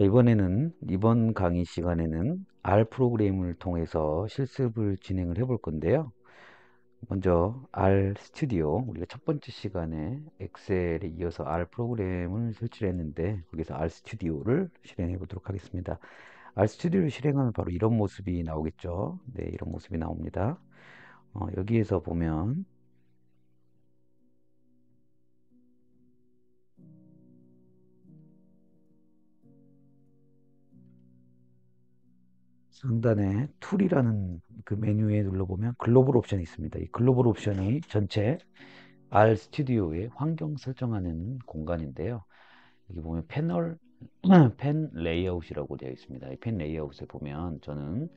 이번 강의 시간에는 R 프로그램을 통해서 실습을 진행을 해볼 건데요. 먼저 R 스튜디오, 우리가 첫 번째 시간에 엑셀에 이어서 R 프로그램을 설치를 했는데 거기서 R 스튜디오를 실행해 보도록 하겠습니다. R 스튜디오를 실행하면 바로 이런 모습이 나오겠죠. 네, 이런 모습이 나옵니다. 여기에서 보면 상단에 툴이라는 그 메뉴에 눌러보면 글로벌 옵션이 있습니다. 이 글로벌 옵션이 전체 R 스튜디오의 환경 설정하는 공간인데요. 여기 보면 펜 레이아웃이라고 되어 있습니다. 이 펜 레이아웃에 보면 저는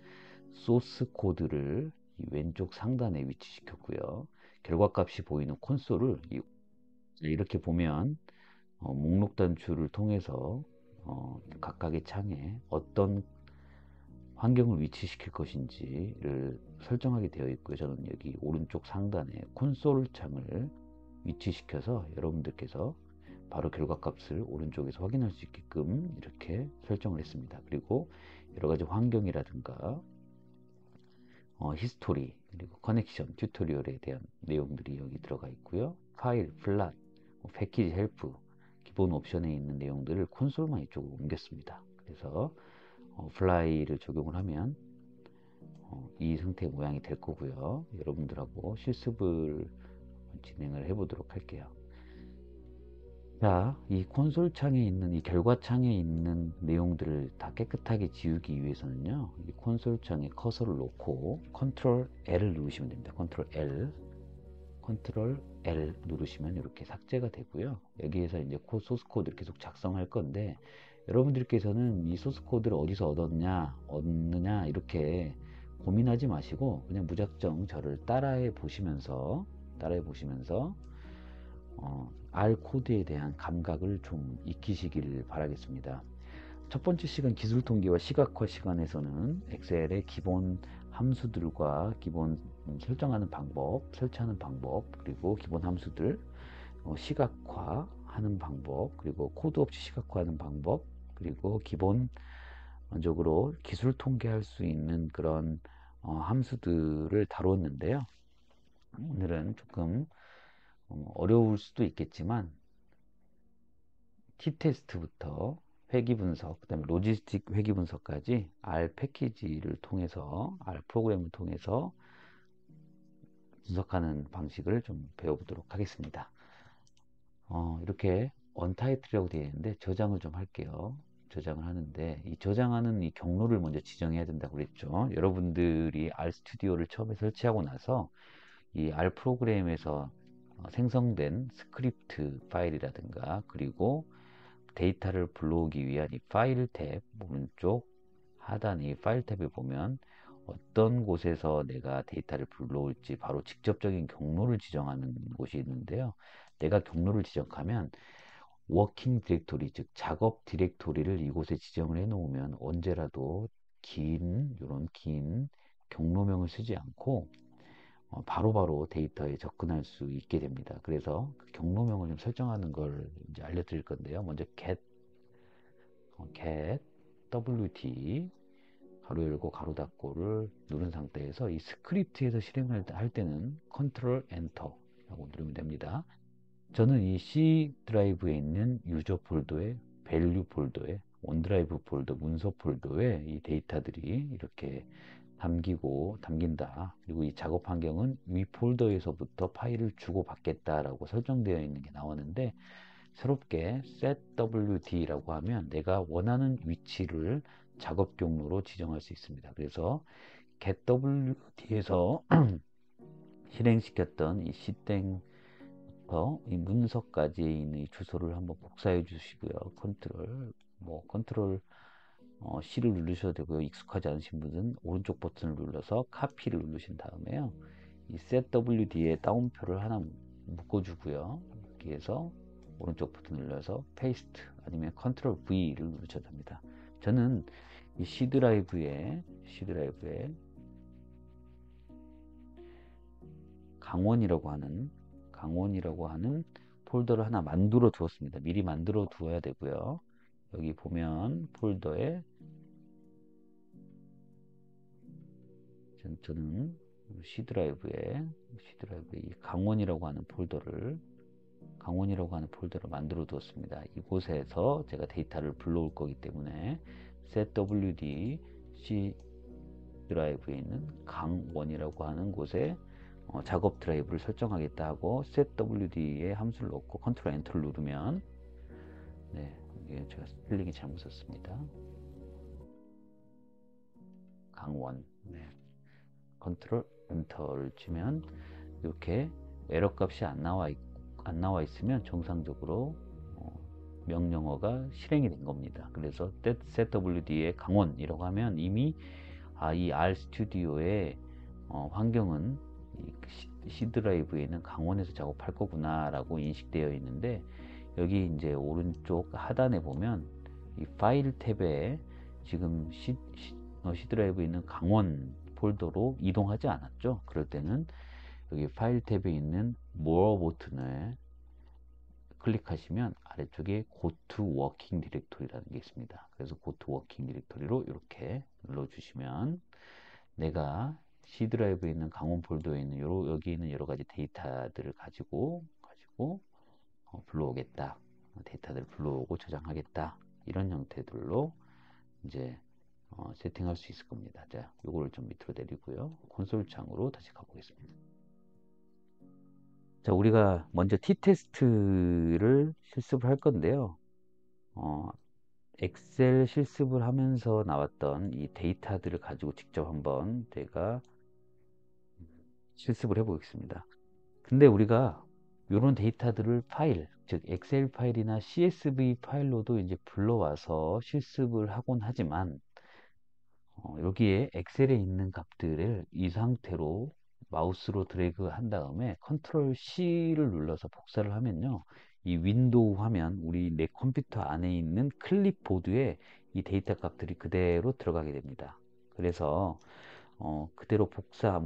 소스 코드를 이 왼쪽 상단에 위치시켰고요. 결과값이 보이는 콘솔을 이렇게 보면 목록 단추를 통해서 각각의 창에 어떤 환경을 위치시킬 것인지를 설정하게 되어 있고요. 저는 여기 오른쪽 상단에 콘솔 창을 위치시켜서 여러분들께서 바로 결과값을 오른쪽에서 확인할 수 있게끔 이렇게 설정을 했습니다. 그리고 여러가지 환경이라든가 히스토리, 그리고 커넥션, 튜토리얼에 대한 내용들이 여기 들어가 있고요. 파일, 플랫, 패키지 헬프, 기본 옵션에 있는 내용들을 콘솔만 이쪽으로 옮겼습니다. 그래서 플라이를 적용을 하면 이 형태의 모양이 될 거고요. 여러분들하고 실습을 진행을 해 보도록 할게요. 자, 이 콘솔 창에 있는, 이 결과 창에 있는 내용들을 다 깨끗하게 지우기 위해서는요, 이 콘솔 창에 커서를 놓고 컨트롤 L을 누르시면 됩니다. 컨트롤 L 누르시면 이렇게 삭제가 되고요. 여기에서 이제 소스 코드를 계속 작성할 건데, 여러분들께서는 이 소스 코드를 어디서 얻느냐, 이렇게 고민하지 마시고, 그냥 무작정 저를 따라해 보시면서, R 코드에 대한 감각을 좀 익히시길 바라겠습니다. 첫 번째 시간 기술 통계와 시각화 시간에서는 엑셀의 기본 함수들과 기본 설정하는 방법, 설치하는 방법, 그리고 기본 함수들, 시각화하는 방법, 그리고 코드 없이 시각화하는 방법, 그리고 기본적으로 기술 통계할 수 있는 그런 함수들을 다뤘는데요. 오늘은 조금 어려울 수도 있겠지만 T테스트부터 회귀 분석, 그 다음에 로지스틱 회귀 분석까지 R 패키지를 통해서, R 프로그램을 통해서 분석하는 방식을 좀 배워보도록 하겠습니다. 이렇게 언타이틀이라고 되어 있는데 저장을 좀 할게요. 저장을 하는데 이 저장하는 이 경로를 먼저 지정해야 된다고 그랬죠. 여러분들이 R 스튜디오를 처음에 설치하고 나서 이 R 프로그램에서 생성된 스크립트 파일이라든가 그리고 데이터를 불러오기 위한 이 파일 탭 오른쪽 하단 이 파일 탭에 보면 어떤 곳에서 내가 데이터를 불러올지 바로 직접적인 경로를 지정하는 곳이 있는데요. 내가 경로를 지정하면 워킹 디렉토리, 즉 작업 디렉토리를 이곳에 지정을 해 놓으면 언제라도 이런 긴 경로명을 쓰지 않고 바로바로 데이터에 접근할 수 있게 됩니다. 그래서 그 경로명을 좀 설정하는 걸 이제 알려드릴 건데요. 먼저 get wt 가로 열고 가로 닫고를 누른 상태에서 이 스크립트에서 실행할 때는 컨트롤 엔터 하고 누르면 됩니다. 저는 이 C 드라이브에 있는 유저 폴더에 밸류 폴더에 원드라이브 폴더 문서 폴더에 이 데이터들이 이렇게 담긴다. 그리고 이 작업 환경은 위 폴더에서부터 파일을 주고받겠다라고 설정되어 있는 게 나오는데 새롭게 setwd라고 하면 내가 원하는 위치를 작업 경로로 지정할 수 있습니다. 그래서 getwd에서 실행시켰던 이 c땡부터 이 문서까지 있는 이 주소를 한번 복사해 주시고요. 컨트롤 C를 누르셔도 되고요. 익숙하지 않으신 분은 오른쪽 버튼을 눌러서 카피를 누르신 다음에요. 이 setwd에 따옴표를 하나 묶어주고요. 여기에서 오른쪽 버튼 눌러서 페이스트 아니면 컨트롤 V를 누르셔도 됩니다. 저는 이 C 드라이브에 강원이라고 하는 폴더를 하나 만들어 두었습니다. 미리 만들어 두어야 되고요. 여기 보면 폴더에 저는 C 드라이브에 이 강원이라고 하는 폴더를 만들어 두었습니다. 이곳에서 제가 데이터를 불러올 거기 때문에 setwd C 드라이브에 있는 강원이라고 하는 곳에 작업 드라이브를 설정하겠다 하고 setwd에 함수를 넣고 컨트롤 엔터를 누르면, 네, 이게 제가 스펠링이 잘못 썼습니다. 강원. 네. 컨트롤 엔터를 치면 이렇게 에러 값이 안 나와 있으면 정상적으로 명령어가 실행이 된 겁니다. 그래서 setwd의 강원이라고 하면 이미 이 RStudio의 환경은 C 드라이브에 있는 강원에서 작업할 거구나 라고 인식되어 있는데, 여기 이제 오른쪽 하단에 보면 이 파일 탭에 지금 C 드라이브에 있는 강원 폴더로 이동하지 않았죠. 그럴 때는 여기 파일 탭에 있는 More 버튼을 클릭하시면 아래쪽에 Go to Working Directory라는 게 있습니다. 그래서 Go to Working Directory로 이렇게 눌러주시면 내가 C 드라이브에 있는 강원 폴더에 있는 여기 있는 여러 가지 데이터들을 가지고 불러오겠다. 데이터들을 불러오고 저장하겠다. 이런 형태들로 이제 세팅할 수 있을 겁니다. 자, 요거를 좀 밑으로 내리고요. 콘솔 창으로 다시 가보겠습니다. 자, 우리가 먼저 t테스트를 실습을 할 건데요. 엑셀 실습을 하면서 나왔던 이 데이터들을 가지고 직접 한번 제가 실습을 해보겠습니다. 근데 우리가 이런 데이터들을 파일, 즉 엑셀 파일이나 CSV 파일로도 이제 불러와서 실습을 하곤 하지만, 여기에 엑셀에 있는 값들을 이 상태로 마우스로 드래그 한 다음에 컨트롤 C를 눌러서 복사를 하면요, 이 윈도우 화면, 우리 내 컴퓨터 안에 있는 클립보드에 이 데이터 값들이 그대로 들어가게 됩니다. 그래서 그대로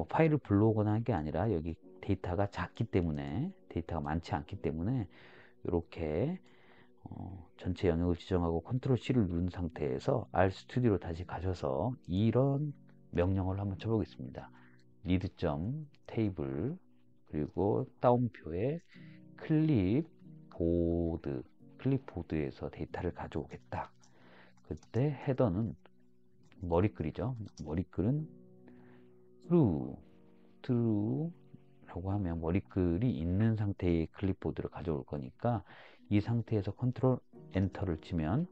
파일을 불러오거나 한 게 아니라 여기 데이터가 작기 때문에, 데이터가 많지 않기 때문에 이렇게 전체 영역을 지정하고 컨트롤 C를 누른 상태에서 RStudio로 다시 가셔서 이런 명령어를 한번 쳐보겠습니다. read.table 그리고 따옴표에 클립보드에서 데이터를 가져오겠다. 그때 헤더는 머리글이죠. 머리글은 true라고 하면 머리글이 있는 상태의 클립보드를 가져올 거니까, 이 상태에서 컨트롤 엔터를 치면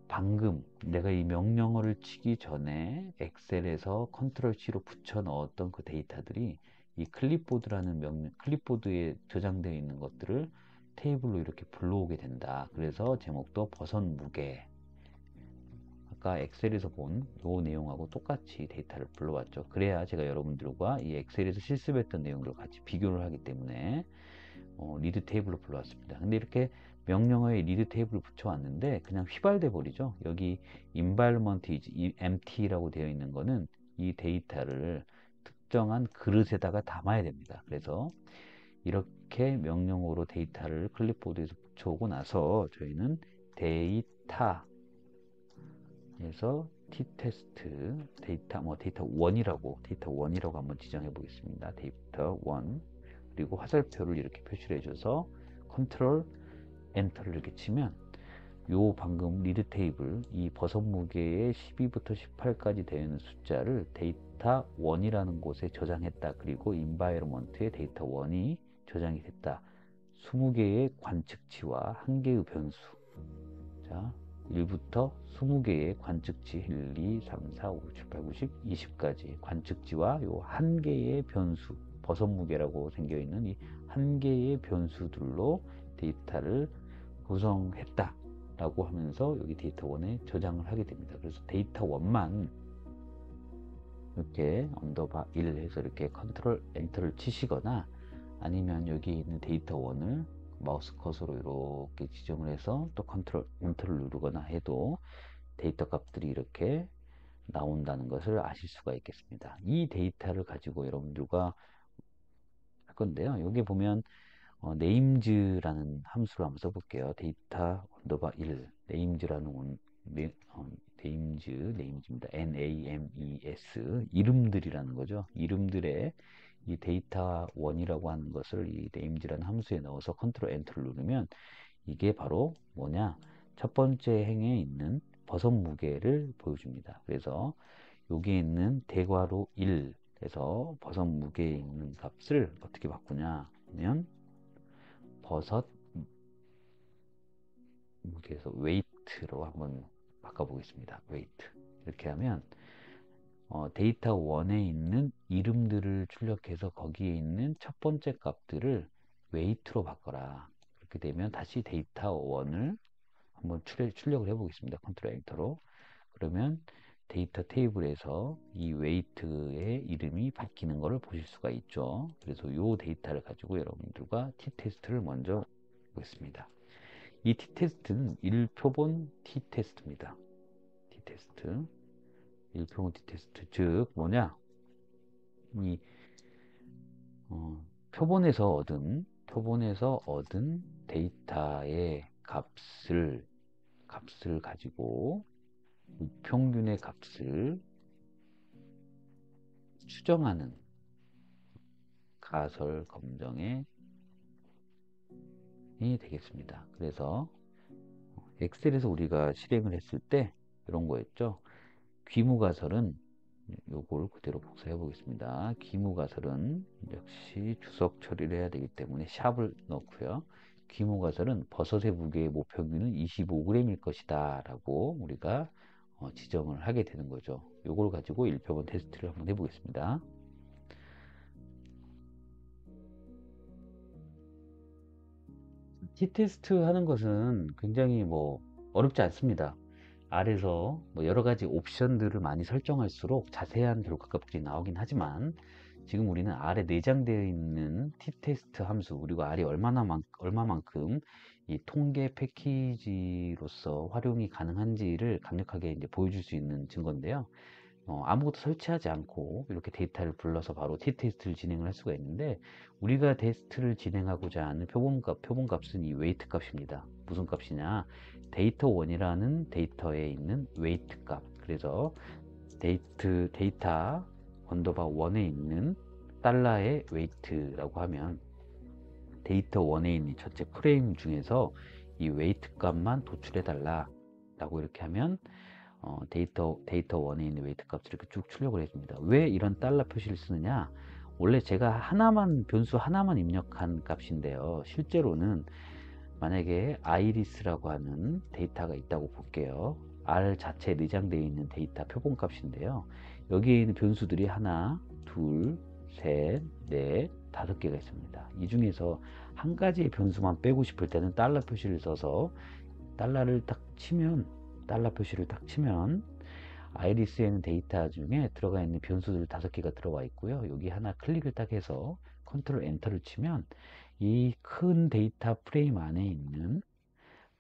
방금 내가 이 명령어를 치기 전에 엑셀에서 컨트롤 C로 붙여 넣었던 그 데이터들이 이 클립보드에 저장되어 있는 것들을 테이블로 이렇게 불러오게 된다. 그래서 제목도 버섯 무게, 아까 엑셀에서 본 이 내용하고 똑같이 데이터를 불러왔죠. 그래야 제가 여러분들과 이 엑셀에서 실습했던 내용들을 같이 비교를 하기 때문에 리드 테이블로 불러왔습니다. 근데 이렇게 명령어에 리드 테이블을 붙여왔는데 그냥 휘발돼 버리죠. 여기 environment is empty라고 되어 있는 거는 이 데이터를 특정한 그릇에다가 담아야 됩니다. 그래서 이렇게 명령어로 데이터를 클립보드에서 붙여오고 나서 저희는 데이터에서 데이터 1이라고 한번 지정해 보겠습니다. 데이터 1. 그리고 화살표를 이렇게 표시를 해줘서 컨트롤 엔터를 이렇게 치면 요 방금 리드 테이블, 이 버섯 무게의 12부터 18까지 되어 있는 숫자를 데이터 1이라는 곳에 저장했다. 그리고 인바이러먼트에 데이터 1이 저장이 됐다. 20개의 관측치와 1개의 변수. 자, 1부터 20개의 관측치 1, 2, 3, 4, 5, 6, 7, 8, 9, 10, 20까지 관측치와 요 1개의 변수, 버섯 무게라고 생겨있는 이 1개의 변수들로 데이터를 구성했다 라고 하면서 여기 데이터 1에 저장을 하게 됩니다. 그래서 데이터 1만 이렇게 언더바 1 해서 이렇게 컨트롤 엔터를 치시거나, 아니면 여기 있는 데이터 1을 마우스 커서로 이렇게 지정을 해서 또 컨트롤 엔터를 누르거나 해도 데이터 값들이 이렇게 나온다는 것을 아실 수가 있겠습니다. 이 데이터를 가지고 여러분들과 할 건데요. 여기 보면 names라는 함수를 한번 써볼게요. 데이터 언더바 1 names라는 names입니다. names 이름들이라는 거죠. 이름들의 이 데이터 1이라고 하는 것을 이 names라는 함수에 넣어서 컨트롤 엔터를 누르면 이게 바로 뭐냐? 첫 번째 행에 있는 버섯 무게를 보여줍니다. 그래서 여기에 있는 대괄호 1에서 버섯 무게에 있는 값을 어떻게 바꾸냐 하면 버섯 무게에서 weight로 한번 바꿔보겠습니다. weight. 이렇게 하면 데이터 1에 있는 이름들을 출력해서 거기에 있는 첫 번째 값들을 weight로 바꿔라. 그렇게 되면 다시 데이터 1을 한번 출력을 해보겠습니다. 컨트롤 엔터로. 그러면 데이터 테이블에서 이 weight의 이름이 바뀌는 것을 보실 수가 있죠. 그래서 이 데이터를 가지고 여러분들과 t테스트를 먼저 보겠습니다. 이 t테스트는 1표본 t테스트입니다. t테스트 1표본 t테스트 즉 뭐냐 이 표본에서 얻은 데이터의 값을 가지고 우평균의 값을 추정하는 가설 검정이 되겠습니다. 그래서 엑셀에서 우리가 실행을 했을 때 이런 거였죠. 귀무가설은 요걸 그대로 복사해 보겠습니다. 귀무가설은 역시 주석 처리를 해야 되기 때문에 샵을 넣고요. 귀무가설은 버섯의 무게의 모평균은 25g일 것이다 라고 우리가 지정을 하게 되는 거죠. 요걸 가지고 1표본 테스트를 한번 해보겠습니다. t테스트 하는 것은 굉장히 어렵지 않습니다. 아래서 여러 가지 옵션들을 많이 설정할수록 자세한 결과값들이 나오긴 하지만 지금 우리는 아래 내장되어 있는 t테스트 함수 그리고 아래 얼마만큼 이 통계 패키지로서 활용이 가능한지를 강력하게 이제 보여줄 수 있는 증거인데요. 아무것도 설치하지 않고 이렇게 데이터를 불러서 바로 t테스트를 진행을 할 수가 있는데 우리가 테스트를 진행하고자 하는 표본값은 이 웨이트 값입니다. 무슨 값이냐? 데이터 1이라는 데이터에 있는 웨이트 값. 그래서 데이터 언더바 1에 있는 달러의 웨이트라고 하면 데이터 1에 있는 전체 프레임 중에서 이 웨이트 값만 도출해 달라 라고 이렇게 하면 데이터 1에 있는 웨이트 값을 이렇게 쭉 출력을 해줍니다. 왜 이런 달러 표시를 쓰느냐? 원래 제가 변수 하나만 입력한 값인데요. 실제로는 만약에 아이리스라고 하는 데이터가 있다고 볼게요. R 자체에 내장되어 있는 데이터 표본 값인데요. 여기에 있는 변수들이 하나, 둘, 셋, 넷, 5개가 있습니다. 이 중에서 한 가지의 변수만 빼고 싶을 때는 달러 표시를 써서 달러 표시를 딱 치면 아이리스에는 데이터 중에 들어가 있는 변수들 5개가 들어와 있고요. 여기 하나 클릭을 딱 해서 컨트롤 엔터를 치면 이 큰 데이터 프레임 안에 있는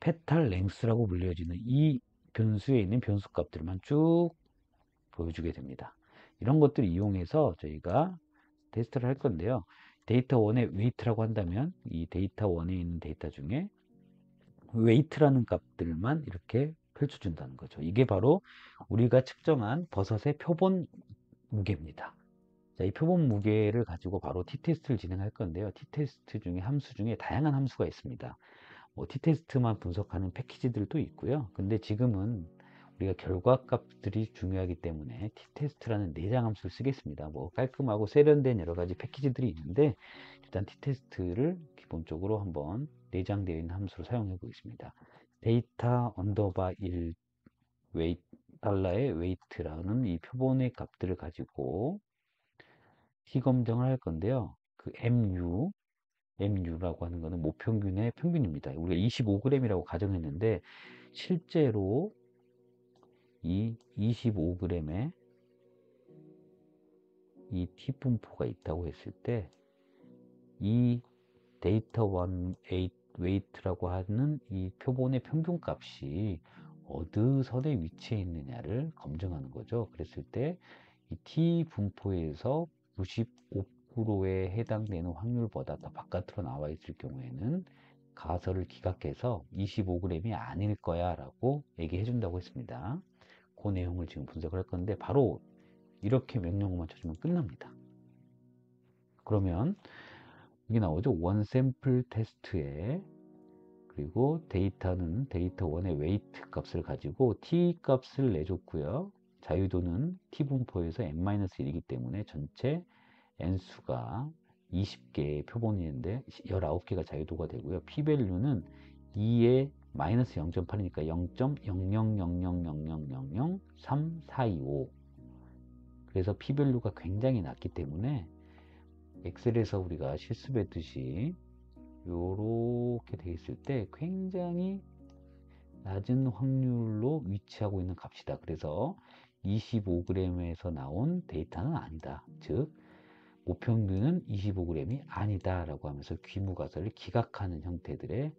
페탈 랭스라고 불려지는 이 변수에 있는 변수 값들만 쭉 보여주게 됩니다. 이런 것들을 이용해서 저희가 테스트를 할 건데요. 데이터 1의 웨이트라고 한다면 이 데이터 1에 있는 데이터 중에 웨이트라는 값들만 이렇게 펼쳐준다는 거죠. 이게 바로 우리가 측정한 버섯의 표본 무게입니다. 자, 이 표본 무게를 가지고 바로 t테스트를 진행할 건데요. t테스트 중에 함수 중에 다양한 함수가 있습니다. t테스트만 분석하는 패키지들도 있고요. 근데 지금은 우리가 결과값들이 중요하기 때문에 t테스트라는 내장 함수를 쓰겠습니다. 깔끔하고 세련된 여러 가지 패키지들이 있는데 일단 t테스트를 기본적으로 한번 내장되어 있는 함수로 사용해 보겠습니다. 데이터 언더바 1 달러의 웨이트라는 이 표본의 값들을 가지고 키 검정을 할 건데요. 그 MU라고 하는 것은 모평균의 평균입니다. 우리가 25g이라고 가정했는데 실제로 이 25g의 이 T분포가 있다고 했을 때 이 데이터 1 웨이트라고 하는 이 표본의 평균 값이 어느 선에 위치해 있느냐를 검증하는 거죠. 그랬을 때 이 T 분포에서 100%에 해당되는 확률보다 더 바깥으로 나와 있을 경우에는 가설을 기각해서 25g이 아닐 거야 라고 얘기해 준다고 했습니다. 그 내용을 지금 분석을 할 건데 바로 이렇게 명령어만 쳐주면 끝납니다. 그러면 이게 나오죠. 원 샘플 테스트에 그리고 데이터는 데이터 1의 웨이트 값을 가지고 t 값을 내줬고요. 자유도는 t 분포에서 n-1이기 때문에 전체 n수가 20개의 표본이 있는데 19개가 자유도가 되고요. p-value는 2에 마이너스 0.8이니까 0.00000000325. 그래서 p-value가 굉장히 낮기 때문에 엑셀에서 우리가 실습했듯이 이렇게 되어 있을 때 굉장히 낮은 확률로 위치하고 있는 값이다. 그래서 25g에서 나온 데이터는 아니다. 즉 모평균은 25g이 아니다 라고 하면서 귀무가설을 기각하는 형태들의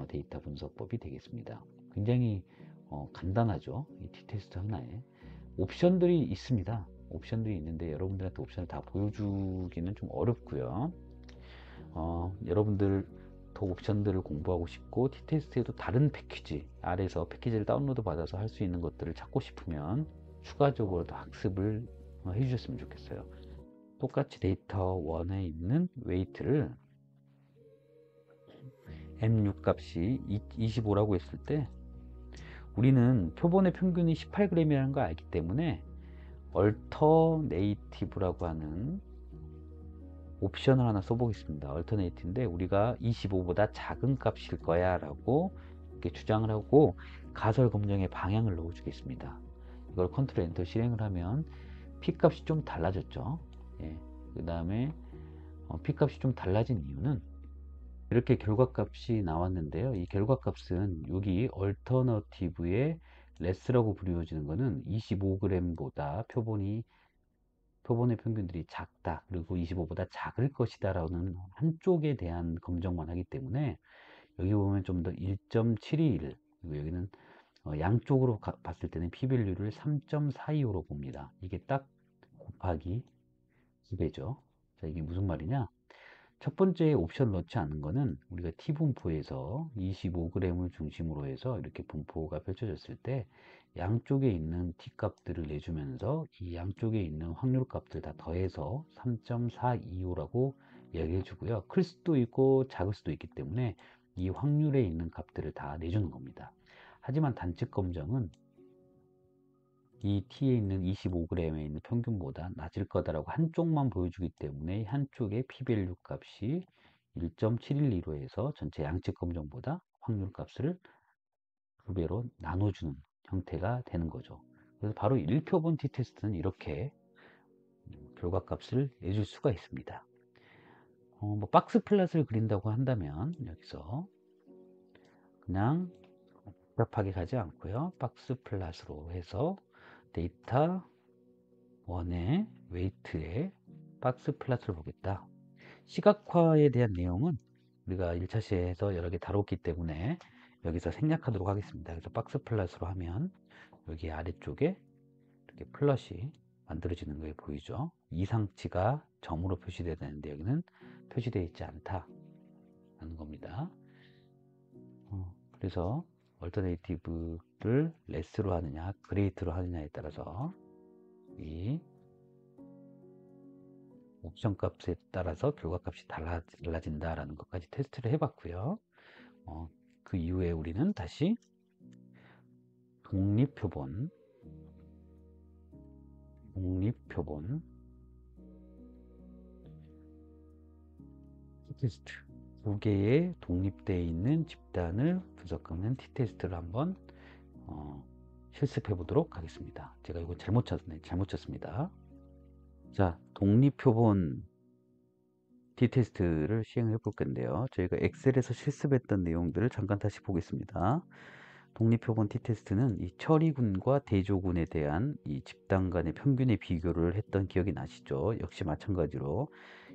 데이터 분석법이 되겠습니다. 굉장히 간단하죠. 이 t-테스트 하나에 옵션들이 있습니다. 옵션들이 있는데 여러분들한테 옵션을 다 보여주기는 좀 어렵고요. 여러분들 더 옵션들을 공부하고 싶고 t-테스트에도 다른 패키지 아래에서 패키지를 다운로드 받아서 할 수 있는 것들을 찾고 싶으면 추가적으로 더 학습을 해 주셨으면 좋겠어요. 똑같이 데이터 1에 있는 웨이트를 M6 값이 25라고 했을 때 우리는 표본의 평균이 18g이라는 걸 알기 때문에 얼터네이티브라고 하는 옵션을 하나 써보겠습니다. 얼터네이티브인데 우리가 25보다 작은 값일 거야 라고 이렇게 주장을 하고 가설 검정의 방향을 넣어 주겠습니다. 이걸 컨트롤 엔터 실행을 하면 p 값이 좀 달라졌죠. 예. 그 다음에 p 값이 좀 달라진 이유는 이렇게 결과값이 나왔는데요. 이 결과값은 여기 얼터너티브의 레스라고 부르어지는 것은 25g보다 표본의 평균들이 작다. 그리고 25보다 작을 것이다 라는 한쪽에 대한 검정만 하기 때문에 여기 보면 좀 더 1.721 그리고 여기는 양쪽으로 봤을 때는 p-value를 3.425로 봅니다. 이게 딱 곱하기 2배죠. 자, 이게 무슨 말이냐? 첫 번째 옵션 넣지 않은 거는 우리가 t 분포에서 25g을 중심으로 해서 이렇게 분포가 펼쳐졌을 때 양쪽에 있는 t 값들을 내주면서 이 양쪽에 있는 확률 값들 다 더해서 3.425라고 이야기해 주고요. 클 수도 있고 작을 수도 있기 때문에 이 확률에 있는 값들을 다 내주는 겁니다. 하지만 단측 검정은 이 t에 있는 25g에 있는 평균보다 낮을 거다라고 한쪽만 보여주기 때문에 한쪽의 p-value 값이 1.712로 해서 전체 양측 검정보다 확률 값을 2배로 나눠주는 형태가 되는 거죠. 그래서 바로 1표본 t-테스트는 이렇게 결과값을 내줄 수가 있습니다. 뭐 박스 플랫을 그린다고 한다면 여기서 그냥 복잡하게 가지 않고요. 박스 플랫으로 해서 데이터 1의 웨이트의 박스 플랫을 보겠다. 시각화에 대한 내용은 우리가 1차 시에서 여러 개 다뤘기 때문에 여기서 생략하도록 하겠습니다. 그래서 박스 플랫으로 하면 여기 아래쪽에 이렇게 플랫이 만들어지는 게 보이죠. 이상치가 점으로 표시되어야 되는데 여기는 표시되어 있지 않다 하는 겁니다. 그래서 얼터네이티브를 레스로 하느냐 그레이트로 하느냐에 따라서 이 옵션 값에 따라서 결과값이 달라진다라는 것까지 테스트를 해봤고요. 그 이후에 우리는 다시 독립표본 t-테스트 두 개의 독립되어 있는 집단을 분석하는 t-테스트를 한번 실습해 보도록 하겠습니다. 제가 이거 잘못 쳤습니다. 자, 독립표본 t-테스트를 시행해 볼 건데요. 저희가 엑셀에서 실습했던 내용들을 잠깐 다시 보겠습니다. 독립표본 t-테스트는 이 처리군과 대조군에 대한 이 집단 간의 평균의 비교를 했던 기억이 나시죠? 역시 마찬가지로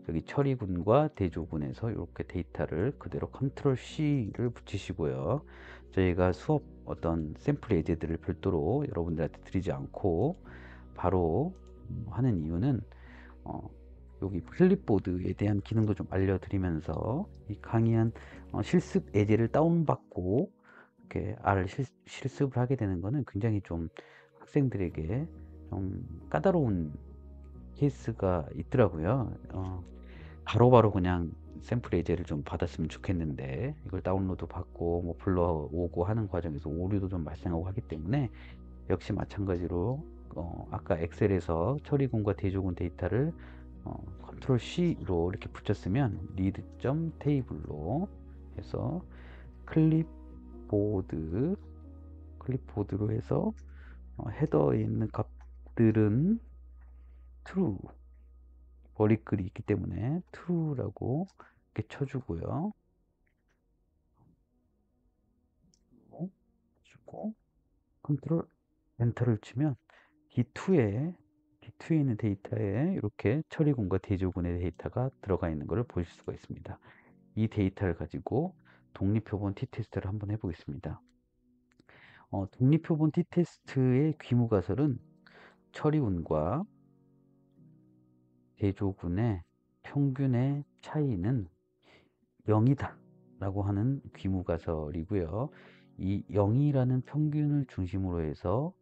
여기 처리군과 대조군에서 이렇게 데이터를 그대로 컨트롤 C를 붙이시고요. 저희가 수업 어떤 샘플 예제들을 별도로 여러분들한테 드리지 않고 바로 하는 이유는 여기 클립보드에 대한 기능도 좀 알려드리면서 이 강의한 실습 예제를 다운받고 이렇게 R 실습을 하게 되는 거는 굉장히 좀 학생들에게 좀 까다로운 케이스가 있더라고요. 바로바로 그냥 샘플 예제를 좀 받았으면 좋겠는데 이걸 다운로드 받고 뭐 불러오고 하는 과정에서 오류도 좀 발생하고 하기 때문에 역시 마찬가지로 아까 엑셀에서 처리군과 대조군 데이터를 컨트롤 C로 이렇게 붙였으면 리드.점 테이블로 해서 클립보드로 해서 헤더에 있는 값들은 true 버리글이 있기 때문에 true라고 이렇게 쳐주고요. 주고 컨트롤 엔터를 치면 D2에 있는 데이터에 이렇게 처리군과 대조군의 데이터가 들어가 있는 것을 보실 수가 있습니다. 이 데이터를 가지고 독립표본 t-테스트를 한번 해보겠습니다. 독립표본 t-테스트의 귀무가설은 처리운과 대조군의 평균의 차이는 0이다 라고 하는 귀무가설이고요. 이 0이라는 평균을 중심으로 해서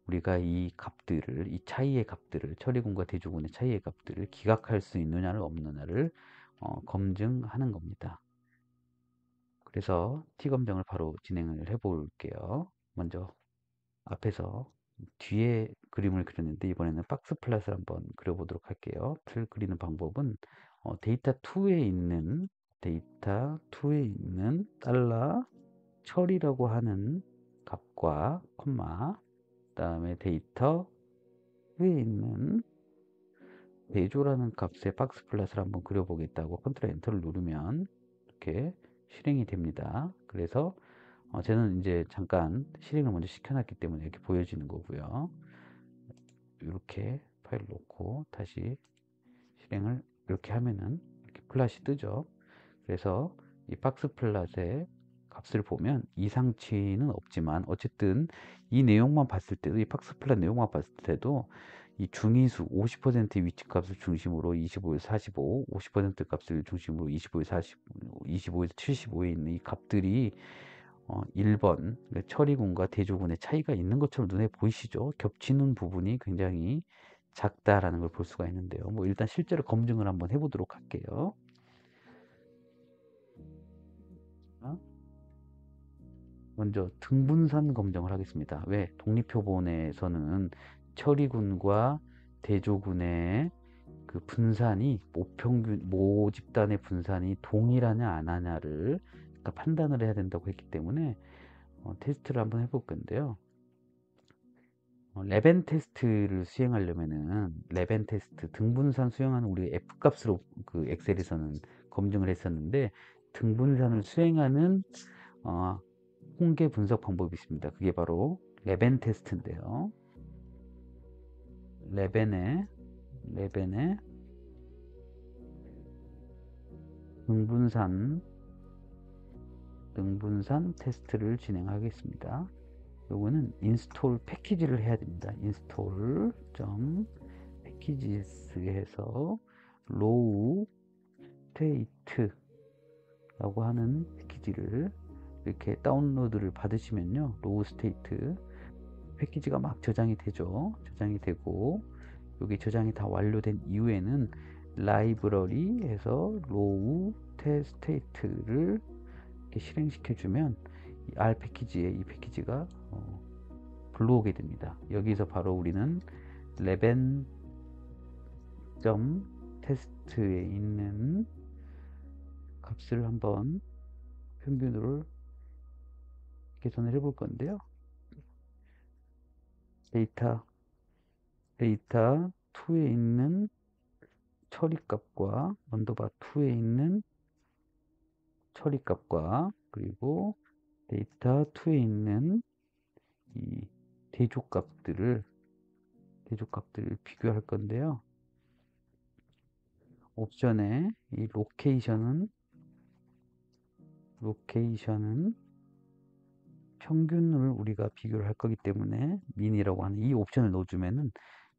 우리가 이 값들을, 이 차이의 값들을, 처리군과 대조군의 차이의 값들을 기각할 수 있느냐를 없느냐를 검증하는 겁니다. 그래서 T검정을 바로 진행을 해 볼게요. 먼저 앞에서 뒤에 그림을 그렸는데 이번에는 박스 플랫을 한번 그려보도록 할게요. 틀 그리는 방법은 데이터2에 있는 달러 처리라고 하는 값과 콤마 그다음에 데이터2에 있는 대조라는 값의 박스 플랫을 한번 그려보겠다고 컨트롤 엔터를 누르면 이렇게 실행이 됩니다. 그래서 저는 이제 잠깐 실행을 먼저 시켜놨기 때문에 이렇게 보여지는 거고요. 이렇게 파일 놓고 다시 실행을 이렇게 하면은 이렇게 플랫이 뜨죠. 그래서 이 박스 플랫의 값을 보면 이상치는 없지만 어쨌든 이 내용만 봤을 때도 이 박스 플랫 내용만 봤을 때도 이 중위수 50% 위치 값을 중심으로 25에서 45, 50% 값을 중심으로 25에서 40, 25에서 75에 있는 이 값들이 1번 처리군과 대조군의 차이가 있는 것처럼 눈에 보이시죠? 겹치는 부분이 굉장히 작다라는 걸 볼 수가 있는데요. 뭐 일단 실제로 검증을 한번 해보도록 할게요. 먼저 등분산 검정을 하겠습니다. 왜? 독립표본에서는 처리군과 대조군의 그 분산이 모집단의 분산이 동일하냐 안 하냐를 그러니까 판단을 해야 된다고 했기 때문에 테스트를 한번 해볼 건데요. 레벤 테스트를 수행하려면은 레벤 테스트 등분산 수행하는 우리 F 값으로 그 엑셀에서는 검증을 했었는데 등분산을 수행하는 통계 분석 방법이 있습니다. 그게 바로 레벤 테스트인데요. 레벤의 등분산 테스트를 진행하겠습니다. 요거는 인스톨 패키지를 해야 됩니다. 인스톨 packages에서 low state라고 하는 패키지를 이렇게 다운로드를 받으시면요. low state 패키지가 막 저장이 되죠. 저장이 되고 여기 저장이 다 완료된 이후에는 라이브러리에서 low state를 이렇게 실행시켜 주면 이 R 패키지에 이 패키지가 불러오게 됩니다. 여기서 바로 우리는 레벤 테스트에 있는 값을 한번 평균으로 계산을 해볼 건데요. 데이터2에 있는 처리값과 언더바2에 있는 처리값과 그리고 데이터2에 있는 이 대조값들을 비교할 건데요. 옵션에 이 로케이션은 평균을 우리가 비교를 할 거기 때문에 민이라고 하는 이 옵션을 넣어주면은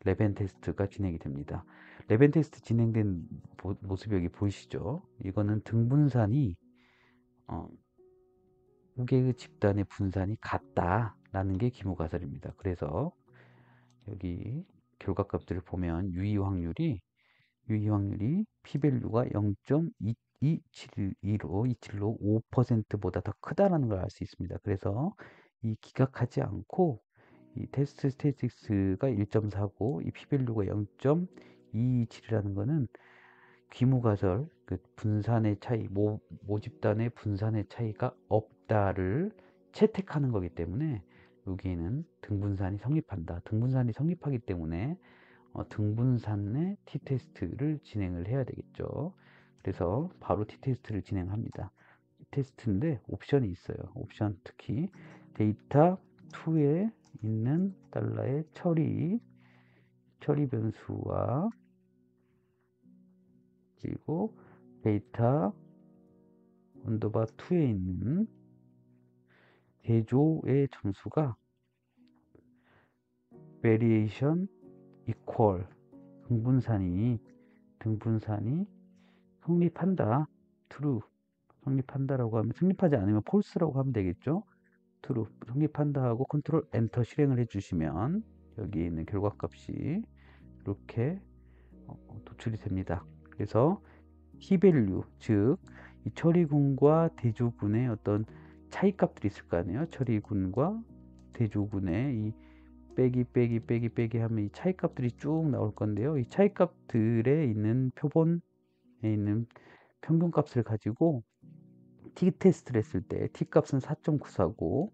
레벤 테스트가 진행이 됩니다. 레벤 테스트 진행된 모습이 여기 보이시죠? 이거는 등분산이 두 개의 집단의 분산이 같다라는 게 기무가설입니다. 그래서 여기 결과값들을 보면 유의 확률이 p-밸류가 0.2272로 5%보다 더 크다라는 걸 알 수 있습니다. 그래서 이 기각하지 않고 이 테스트 스태틱스가 1.4고 이 p-밸류가 0.227이라는 거는 귀무가설 그 분산의 차이 모집단의 분산의 차이가 없다를 채택하는 거기 때문에 여기에는 등분산이 성립한다. 등분산이 성립하기 때문에 등분산의 t-테스트를 진행을 해야 되겠죠. 그래서 바로 t-테스트를 진행합니다. t-테스트인데 옵션이 있어요. 옵션 특히 데이터 2에 있는 달러의 처리 변수와 그리고 데이터 언더바 2에 있는 대조의 점수가 variation equal 등분산이 성립한다. true 성립한다라고 하면 성립하지 않으면 false라고 하면 되겠죠. true 성립한다 하고 컨트롤 엔터 실행을 해주시면 여기 있는 결과값이 이렇게 도출이 됩니다. 그래서 p-밸류 즉 이 처리군과 대조군의 어떤 차이값들이 있을 거 아니에요. 처리군과 대조군의 이 빼기 하면 이 차이값들이 쭉 나올 건데요. 이 차이값들에 있는 표본에 있는 평균값을 가지고 t-테스트를 했을 때 t값은 4.949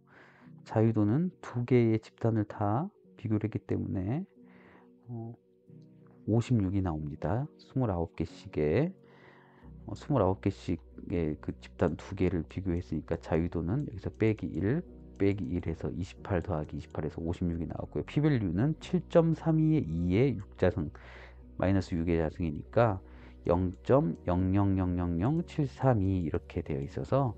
자유도는 두 개의 집단을 다 비교를 했기 때문에 56이 나옵니다. 29개씩의 29개씩의 그 집단 두 개를 비교했으니까 자유도는 여기서 빼기 1에서 28 더하기 28에서 56이 나왔고요. p-밸류는 7.32의 2의 6자승 마이너스 6의 자승이니까 0.0000732 이렇게 되어 있어서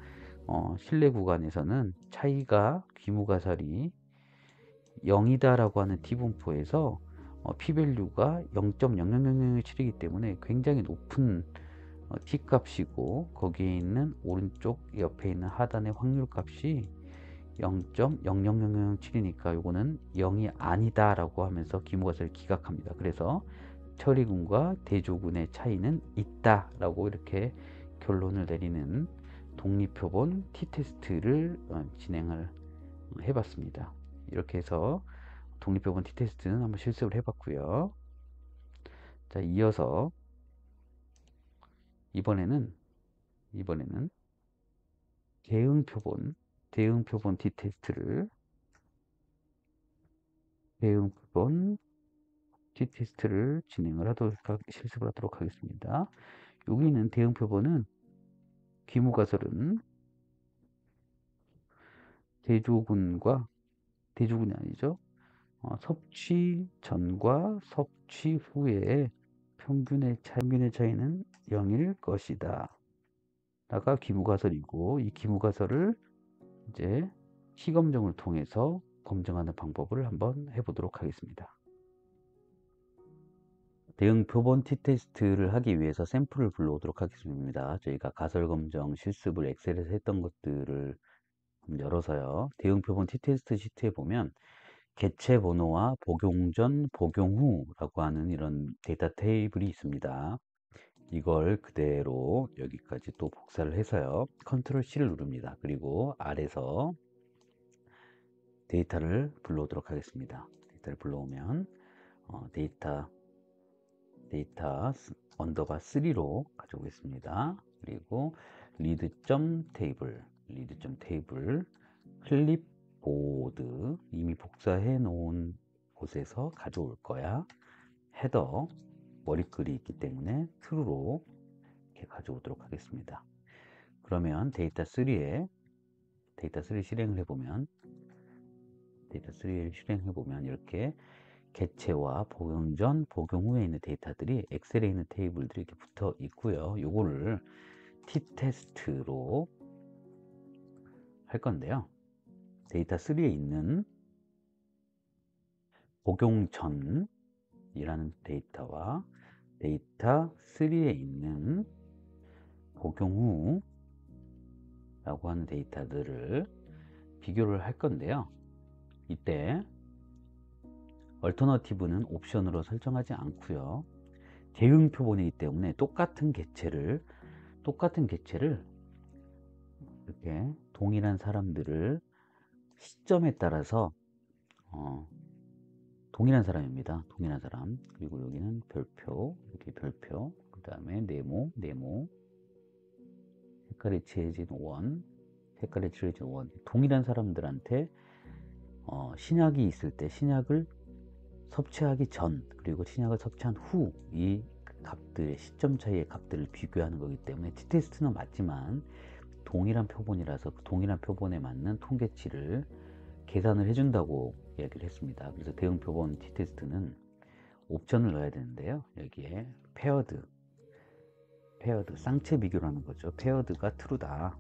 실내 구간에서는 차이가 귀무가설이 0이다라고 하는 t분포에서 p-밸류가 0.00007이기 때문에 굉장히 높은 t값이고 거기에 있는 오른쪽 옆에 있는 하단의 확률값이 0.00007이니까 요거는 0이 아니다 라고 하면서 귀무가설을 기각합니다. 그래서 처리군과 대조군의 차이는 있다 라고 이렇게 결론을 내리는 독립표본 t-테스트를 진행을 해봤습니다. 이렇게 해서 독립표본 t-테스트는 한번 실습을 해봤고요. 자, 이어서 이번에는 대응표본 t-테스트를 진행을 실습을 하도록 하겠습니다. 여기는 대응표본은 귀무가설은 대조군이 아니죠. 섭취 전과 섭취 후에 평균의 차이는 0일 것이다. 라가 귀무가설이고 이 귀무가설을 이제 시검정을 통해서 검증하는 방법을 한번 해보도록 하겠습니다. 대응 표본 t-테스트를 하기 위해서 샘플을 불러오도록 하겠습니다. 저희가 가설검정 실습을 엑셀에서 했던 것들을 열어서요. 대응 표본 t-테스트 시트에 보면 개체 번호와 복용 전, 복용 후라고 하는 이런 데이터 테이블이 있습니다. 이걸 그대로 여기까지 또 복사를 해서요. 컨트롤 C를 누릅니다. 그리고 아래서 데이터를 불러오도록 하겠습니다. 데이터를 불러오면 데이터 언더바 3로 가져오겠습니다. 그리고 리드.테이블 클립보드 이미 복사해 놓은 곳에서 가져올 거야. 헤더 머리글이 있기 때문에 true로 이렇게 가져오도록 하겠습니다. 그러면 데이터 3 실행을 해보면 이렇게 개체와 복용 전, 복용 후에 있는 데이터들이 엑셀에 있는 테이블들이 이렇게 붙어 있고요. 요거를 t-테스트로 할 건데요. 데이터 3에 있는 복용 전이라는 데이터와 데이터 3에 있는 복용 후라고 하는 데이터들을 비교를 할 건데요. 이때 얼터너티브는 옵션으로 설정하지 않고요. 대응 표본이기 때문에 똑같은 개체를 이렇게 동일한 사람들을 시점에 따라서 동일한 사람입니다. 동일한 사람. 그리고 여기는 별표, 이렇게 별표, 그 다음에 네모, 색깔이 칠해진 원, 동일한 사람들한테 신약이 있을 때 신약을 섭취하기 전, 그리고 신약을 섭취한 후, 이 값들의 시점 차이의 값들을 비교하는 거기 때문에 t-테스트는 맞지만 동일한 표본이라서 그 동일한 표본에 맞는 통계치를 계산을 해준다고 이야기를 했습니다. 그래서 대응 표본 t-테스트는 옵션을 넣어야 되는데요. 여기에 페어드 쌍체 비교라는 거죠. 페어드가 true다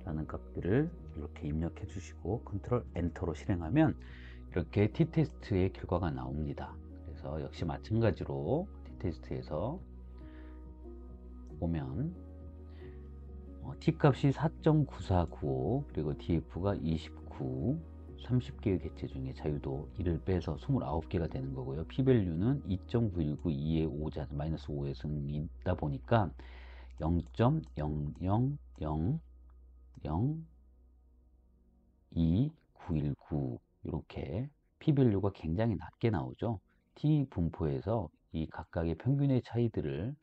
라는 값들을 이렇게 입력해 주시고 컨트롤 엔터로 실행하면 이렇게 t-테스트의 결과가 나옵니다. 그래서 역시 마찬가지로 t-테스트에서 보면 t값이 4.9495 그리고 df가 29 30개의 개체 중에 자유도 1을 빼서 29개가 되는 거고요. p-value는 2.9192의 5자 마이너스 5의 승이 있다 보니까 0.000021919 이렇게 p-value가 굉장히 낮게 나오죠. t 분포에서 이 각각의 평균의 차이라면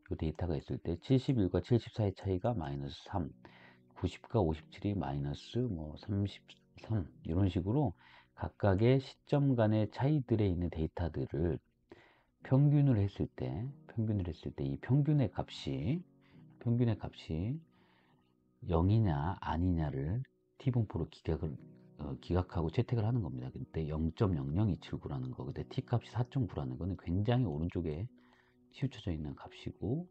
이 데이터가 있을 때 71과 74의 차이가 마이너스 3, 90과 57이 마이너스 33 이런 식으로 각각의 시점 간의 차이들에 있는 데이터들을 평균을 했을 때 이 평균의 값이 0이냐 아니냐를 t분포로 기각하고 채택을 하는 겁니다. 그때 0.00279라는 거, 근데 t값이 4.9라는 거는 굉장히 오른쪽에 치우쳐져 있는 값이고,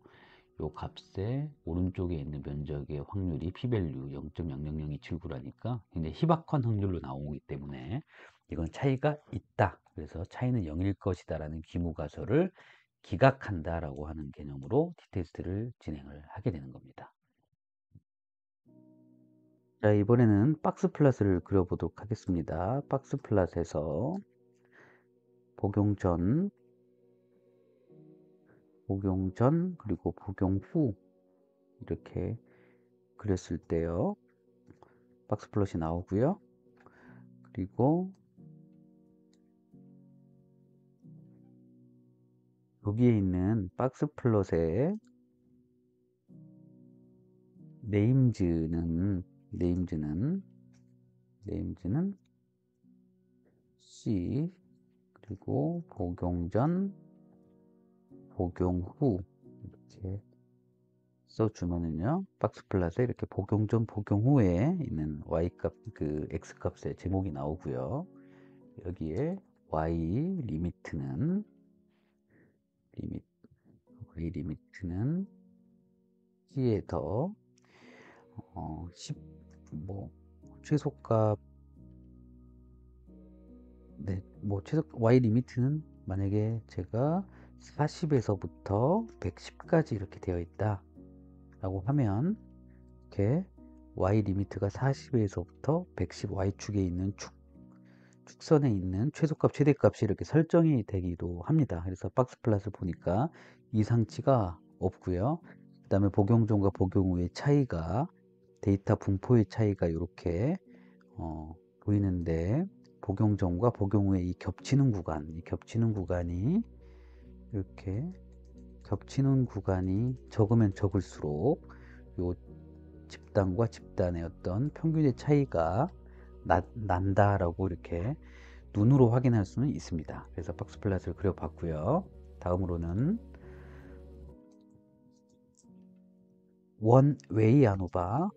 요 값의 오른쪽에 있는 면적의 확률이 p-value 0.000279라니까 굉장히 희박한 확률로 나오기 때문에 이건 차이가 있다. 그래서 차이는 0일 것이다 라는 기무가설을 기각한다 라고 하는 개념으로 t-테스트를 진행을 하게 되는 겁니다. 자, 이번에는 박스 플롯을 그려보도록 하겠습니다. 박스 플롯에서 복용 전 그리고 복용 후 이렇게 그렸을 때요. 박스 플롯이 나오고요. 그리고 여기에 있는 박스 플롯의 네임즈는 C 그리고 복용 전 복용 후 이렇게 써주면은요, 박스 플롯에 이렇게 복용 전 복용 후에 있는 y값 그 x값의 제목이 나오고요. 여기에 y 리미트는 c에 더 10 최소값 최소 y 리미트는 만약에 제가 40에서부터 110까지 이렇게 되어 있다 라고 하면 이렇게 y 리미트가 40에서부터 110 y축에 있는 축선에 있는 최소값 최대값이 이렇게 설정이 되기도 합니다. 그래서 박스 플롯을 보니까 이상치가 없고요. 그 다음에 복용전과 복용 후의 차이가 데이터 분포의 차이가 이렇게 보이는데, 복용 전과 복용 후에 이 겹치는 구간이 이렇게 겹치는 구간이 적으면 적을수록 요 집단과 집단의 어떤 평균의 차이가 난다라고 이렇게 눈으로 확인할 수는 있습니다. 그래서 박스 플롯을 그려봤고요. 다음으로는 원웨이 아노바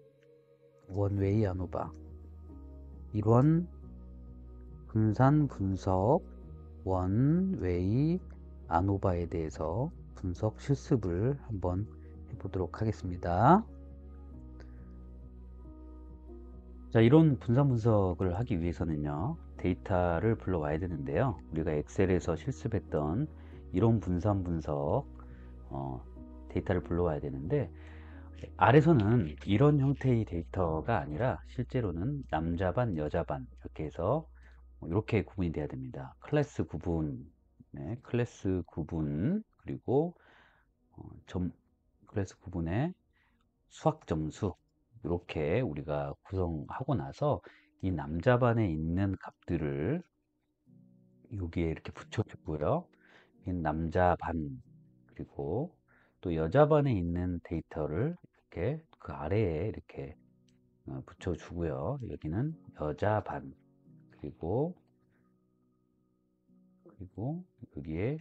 일원 분산 분석 원웨이 아노바에 대해서 분석 실습을 한번 해보도록 하겠습니다. 자, 이런 분산 분석을 하기 위해서는요, 데이터를 불러와야 되는데요. 우리가 엑셀에서 실습했던 이론 분산 분석 데이터를 불러와야 되는데, 아래서는 이런 형태의 데이터가 아니라 실제로는 남자 반, 여자 반 이렇게 해서 이렇게 구분이 돼야 됩니다. 클래스 구분, 네, 클래스 구분, 그리고 클래스 구분에 수학 점수, 이렇게 우리가 구성하고 나서 이 남자 반에 있는 값들을 여기에 이렇게 붙여주고요. 이 남자 반, 그리고 또 여자 반에 있는 데이터를 이렇게 그 아래에 이렇게 붙여주고요. 여기는 여자 반, 그리고 여기에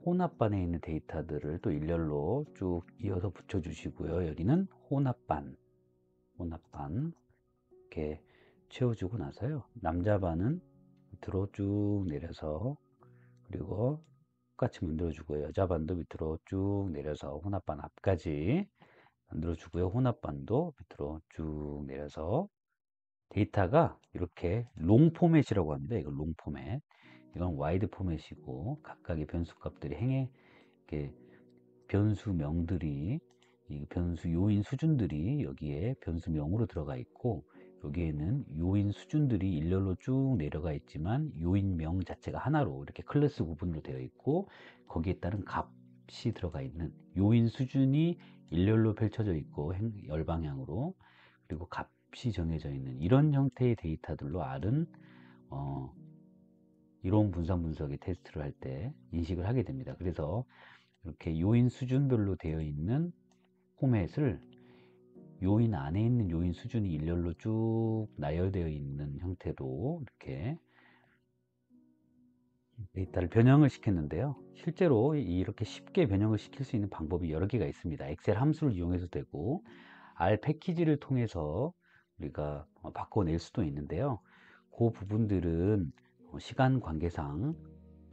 혼합반에 있는 데이터들을 또 일렬로 쭉 이어서 붙여주시고요. 여기는 혼합반 이렇게 채워주고 나서요. 남자 반은 밑으로 쭉 내려서, 그리고 똑같이 만들어주고요. 여자 반도 밑으로 쭉 내려서 혼합반 앞까지 만들어주고요. 혼합반도 밑으로 쭉 내려서 데이터가 이렇게 롱 포맷이라고 합니다. 이건 롱 포맷. 이건 와이드 포맷이고 각각의 변수 값들이 이렇게 변수명들이, 이 변수 요인 수준들이 여기에 변수명으로 들어가 있고, 여기에는 요인 수준들이 일렬로 쭉 내려가 있지만 요인명 자체가 하나로 이렇게 클래스 구분으로 되어 있고, 거기에 따른 값이 들어가 있는, 요인 수준이 일렬로 펼쳐져 있고 열방향으로, 그리고 값이 정해져 있는 이런 형태의 데이터들로 R은 이론 분산 분석의 테스트를 할 때 인식을 하게 됩니다. 그래서 이렇게 요인 수준별로 되어 있는 포맷을 요인 안에 있는 요인 수준이 일렬로 쭉 나열되어 있는 형태로 이렇게 데이터를 변형을 시켰는데요. 실제로 이렇게 쉽게 변형을 시킬 수 있는 방법이 여러 개가 있습니다. 엑셀 함수를 이용해서 되고, R 패키지를 통해서 우리가 바꿔낼 수도 있는데요. 그 부분들은 시간 관계상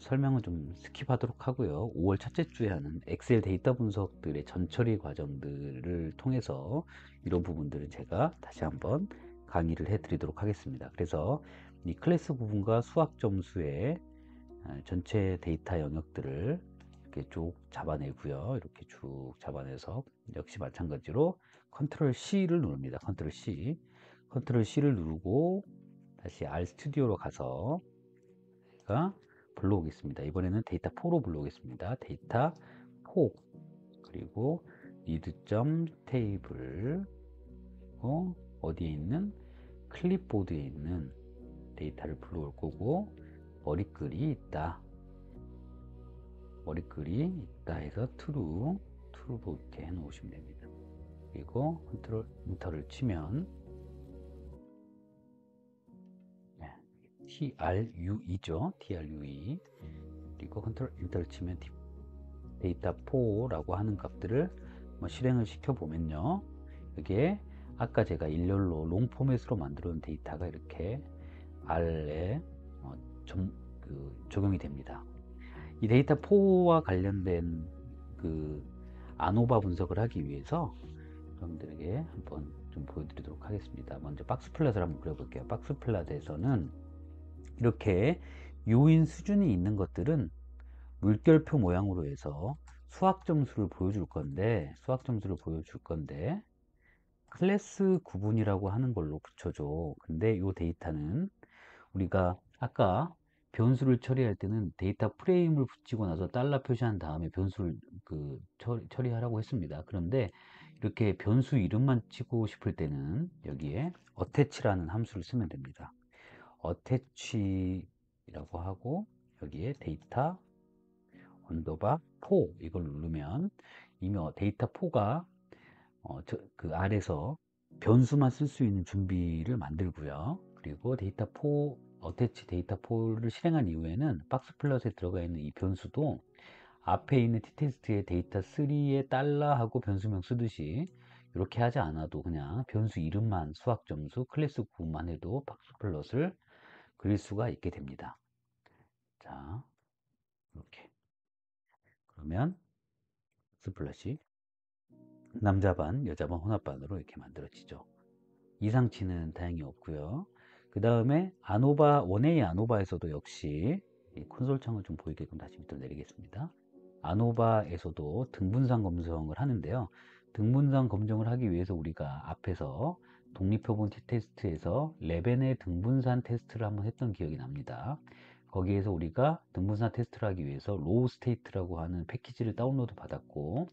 설명은 좀 스킵하도록 하고요. 5월 첫째 주에 하는 엑셀 데이터 분석들의 전처리 과정들을 통해서 이런 부분들은 제가 다시 한번 강의를 해 드리도록 하겠습니다. 그래서 이 클래스 부분과 수학 점수의 전체 데이터 영역들을 이렇게 쭉 잡아내고요. 이렇게 쭉 잡아내서 역시 마찬가지로 컨트롤 C를 누릅니다. 컨트롤 C. 컨트롤 C를 누르고 다시 R 스튜디오로 가서 제가 불러오겠습니다. 이번에는 데이터 4로 불러오겠습니다. 데이터 4, 그리고 리드.점 테이블, 어디에 있는 클립보드에 있는 데이터를 불러올 거고, 머리글이 있다 해서 true 이렇게 해 놓으시면 됩니다. 그리고 컨트롤 엔터를 치면 TRUE죠. TRUE. 그리고 컨트롤 엔터를 치면 데이터 4라고 하는 값들을 실행을 시켜 보면요, 이게 아까 제가 일렬로 롱 포맷으로 만들어 놓은 데이터가 이렇게 R에 적용이 됩니다. 이 데이터 4와 관련된 그 아노바 분석을 하기 위해서 여러분들에게 한번 좀 보여드리도록 하겠습니다. 먼저 박스 플랫을 한번 그려볼게요. 박스 플랫에서는 이렇게 요인 수준이 있는 것들은 물결표 모양으로 해서 수학 점수를 보여줄 건데, 클래스 구분이라고 하는 걸로 붙여줘. 근데 이 데이터는 우리가 아까 변수를 처리할 때는 데이터 프레임을 붙이고 나서 달러 표시한 다음에 변수를 처리하라고 했습니다. 그런데 이렇게 변수 이름만 치고 싶을 때는 여기에 attach라는 함수를 쓰면 됩니다. attach라고 하고 여기에 데이터 언더바 4 이걸 누르면 이미 데이터 4가 그 아래서 변수만 쓸 수 있는 준비를 만들고요. 그리고 데이터 4, 어태치 데이터 4를 실행한 이후에는 박스 플롯에 들어가 있는 이 변수도 앞에 있는 test의 데이터 3에 달러 하고 변수명 쓰듯이 이렇게 하지 않아도 그냥 변수 이름만 수학 점수 클래스 구분만 해도 박스 플롯을 그릴 수가 있게 됩니다. 자, 이렇게. 그러면 박스 플롯이 남자 반, 여자 반 혼합반으로 이렇게 만들어지죠. 이상치는 다행히 없고요. 그 다음에 아노바, 1A 아노바에서도 역시 이 콘솔 창을 좀 보이게끔 다시 밑으로 내리겠습니다. 아노바에서도 등분산 검정을 하는데요. 등분산 검정을 하기 위해서 우리가 앞에서 독립표본 t테스트에서 레벤의 등분산 테스트를 한번 했던 기억이 납니다. 거기에서 우리가 등분산 테스트를 하기 위해서 로우 스테이트라고 하는 패키지를 다운로드 받았고,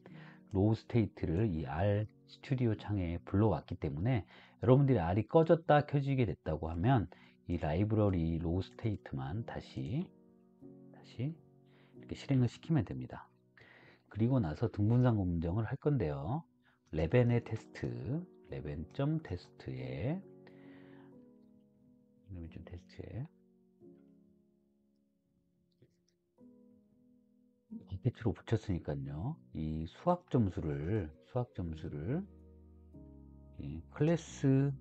로우 스테이트를 이 R 스튜디오 창에 불러왔기 때문에 여러분들이 R이 꺼졌다 켜지게 됐다고 하면 이 라이브러리 로우 스테이트만 다시 이렇게 실행을 시키면 됩니다. 그리고 나서 등분산 검정을 할 건데요. 레벤의 테스트, 레벤.테스트에 패치로 붙였으니까요. 이 수학 점수를 이 클래스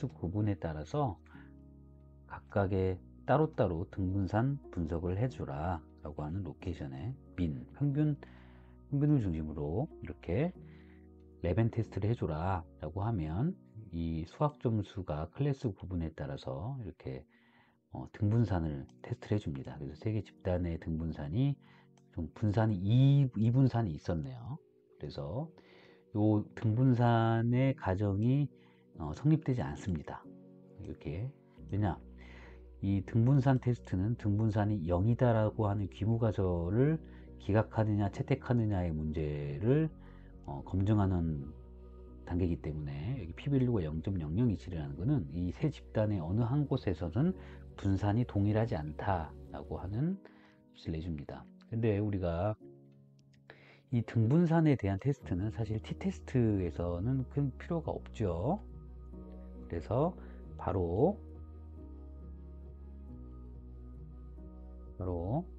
구분에 따라서 각각의 따로따로 등분산 분석을 해주라 라고 하는 로케이션에 평균을 중심으로 이렇게 레벤 테스트를 해줘라 라고 하면 이 수학 점수가 클래스 구분에 따라서 이렇게 등분산을 테스트를 해줍니다. 그래서 세 개 집단의 등분산이 좀 분산이 2분산이 있었네요. 그래서 이 등분산의 가정이 성립되지 않습니다. 이렇게 왜냐? 이 등분산 테스트는 등분산이 0이다라고 하는 귀무가설을 기각하느냐 채택하느냐의 문제를 검증하는 단계이기 때문에 여기 p-value가 0.0027이라는 것은 이 세 집단의 어느 한 곳에서는 분산이 동일하지 않다라고 하는 값을 내줍니다. 근데 우리가 이 등분산에 대한 테스트는 사실 t-테스트에서는 큰 필요가 없죠. 그래서 바로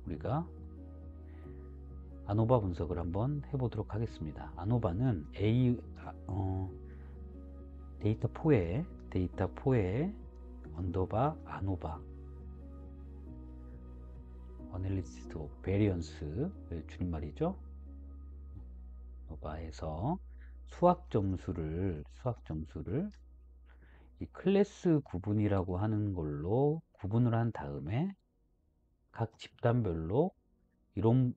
우리가 아노바 분석을 한번 해보도록 하겠습니다. 아노바는 데이터4에 언더바 아노바 어널리시스 오브 베리언스 줄임말이죠. 아노바에서 수학 점수를 이 클래스 구분이라고 하는 걸로 구분을 한 다음에 각 집단별로 이론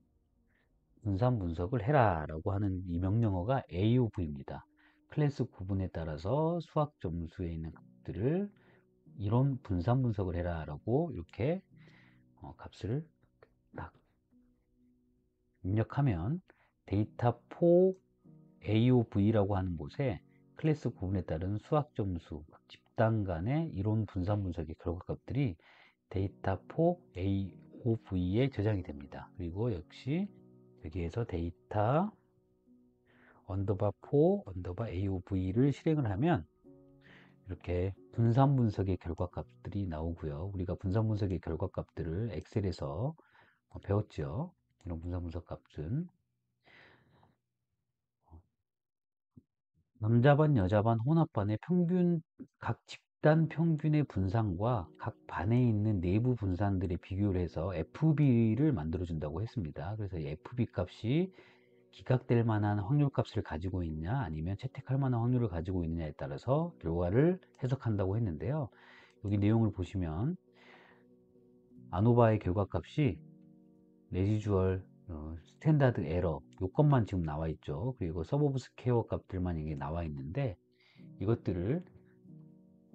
분산 분석을 해라 라고 하는 이 명령어가 AOV입니다. 클래스 구분에 따라서 수학 점수에 있는 값들을 이론 분산 분석을 해라 라고 이렇게 값을 딱 입력하면 데이터4 AOV라고 하는 곳에 클래스 구분에 따른 수학 점수 집단 간의 이론 분산 분석의 결과값들이 데이터4 AOV에 저장이 됩니다. 그리고 역시 여기에서 데이터 언더바 4 언더바 AOV를 실행을 하면 이렇게 분산 분석의 결과값들이 나오고요. 우리가 분산 분석의 결과값들을 엑셀에서 배웠죠. 이런 분산 분석 값은 남자반, 여자반, 혼합반의 각 집단 평균의 분산과 각 반에 있는 내부 분산들의 비교를 해서 FB를 만들어준다고 했습니다. 그래서 FB 값이 기각될 만한 확률 값을 가지고 있냐 아니면 채택할 만한 확률을 가지고 있느냐에 따라서 결과를 해석한다고 했는데요. 여기 내용을 보시면 아노바의 결과값이 레지주얼 스탠다드 에러 요것만 지금 나와 있죠. 그리고 서버브 스퀘어 값들만 이게 나와 있는데 이것들을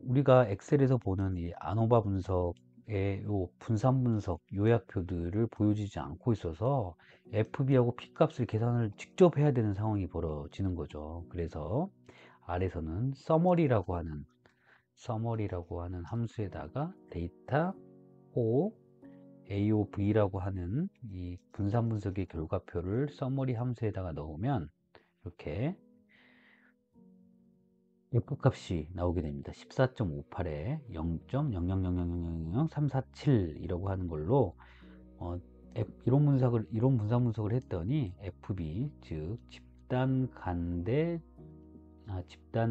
우리가 엑셀에서 보는 이 아노바 분석의 요 분산 분석 요약표들을 보여주지 않고 있어서 FB하고 P 값을 계산을 직접 해야 되는 상황이 벌어지는 거죠. 그래서 아래서는 서머리라고 하는 함수에다가 데이터 5 AOV라고 하는 이 분산 분석의 결과표를 서머리 함수에다가 넣으면 이렇게 F값이 나오게 됩니다. 14.58에 0.000000347이라고 하는 걸로 이론 분산 분석을 했더니 FB 즉 집단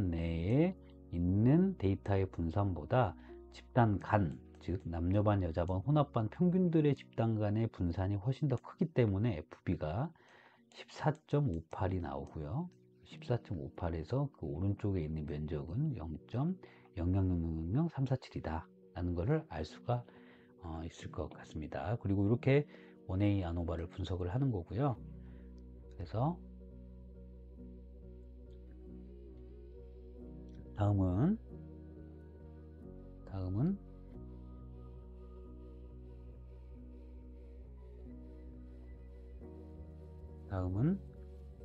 내에 있는 데이터의 분산보다 집단 간 즉 남녀반 여자반 혼합반 평균들의 집단 간의 분산이 훨씬 더 크기 때문에 FB가 14.58이 나오고요. 14.58에서 그 오른쪽에 있는 면적은 0000347이다 라는 것을 알 수가 있을 것 같습니다. 그리고 이렇게 원A 아노바를 분석을 하는 거고요. 그래서 다음은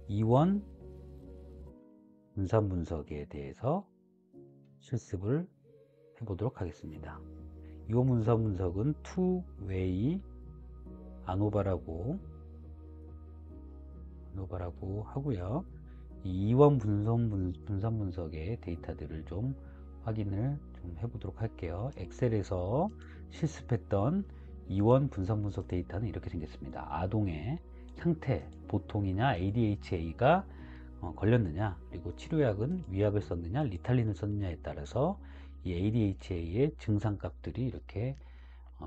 이원 분산 분석에 대해서 실습을 해보도록 하겠습니다. 이원 분산 분석은 투웨이 아노바라고 하고요. 이 이원 분산 분석의 데이터들을 좀 확인을 좀 해보도록 할게요. 엑셀에서 실습했던 이원 분산 분석 데이터는 이렇게 생겼습니다. 아동의 상태, 보통이냐 ADHA가 걸렸느냐, 그리고 치료약은 위약을 썼느냐 리탈린을 썼느냐에 따라서 이 ADHA의 증상값들이 이렇게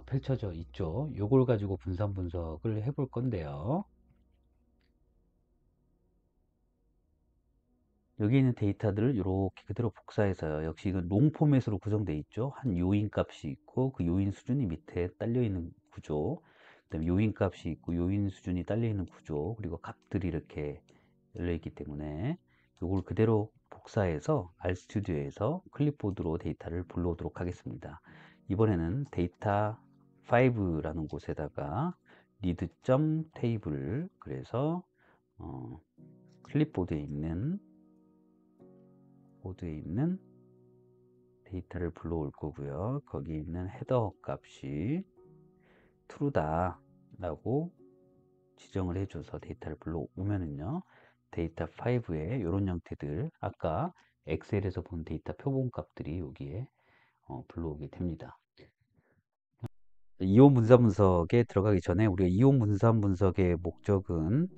펼쳐져 있죠. 요걸 가지고 분산 분석을 해볼 건데요. 여기 있는 데이터들을 이렇게 그대로 복사해서요. 역시 이건 롱 포맷으로 구성되어 있죠. 한 요인 값이 있고 그 요인 수준이 밑에 딸려 있는 구조, 그다음에 요인 값이 있고 요인 수준이 딸려 있는 구조, 그리고 값들이 이렇게 열려 있기 때문에 이걸 그대로 복사해서 RStudi오에서 클립보드로 데이터를 불러오도록 하겠습니다. 이번에는 데이터 5라는 곳에다가 read.table, 그래서 클립보드에 있는 데이터를 불러올 거고요. 거기 있는 헤더 값이 true다 라고 지정을 해줘서 데이터를 불러오면은요, 데이터 5의 이런 형태들, 아까 엑셀에서 본 데이터 표본 값들이 여기에 불러오게 됩니다. 이온 분산 분석에 들어가기 전에 우리가 이온 분산 분석의 목적은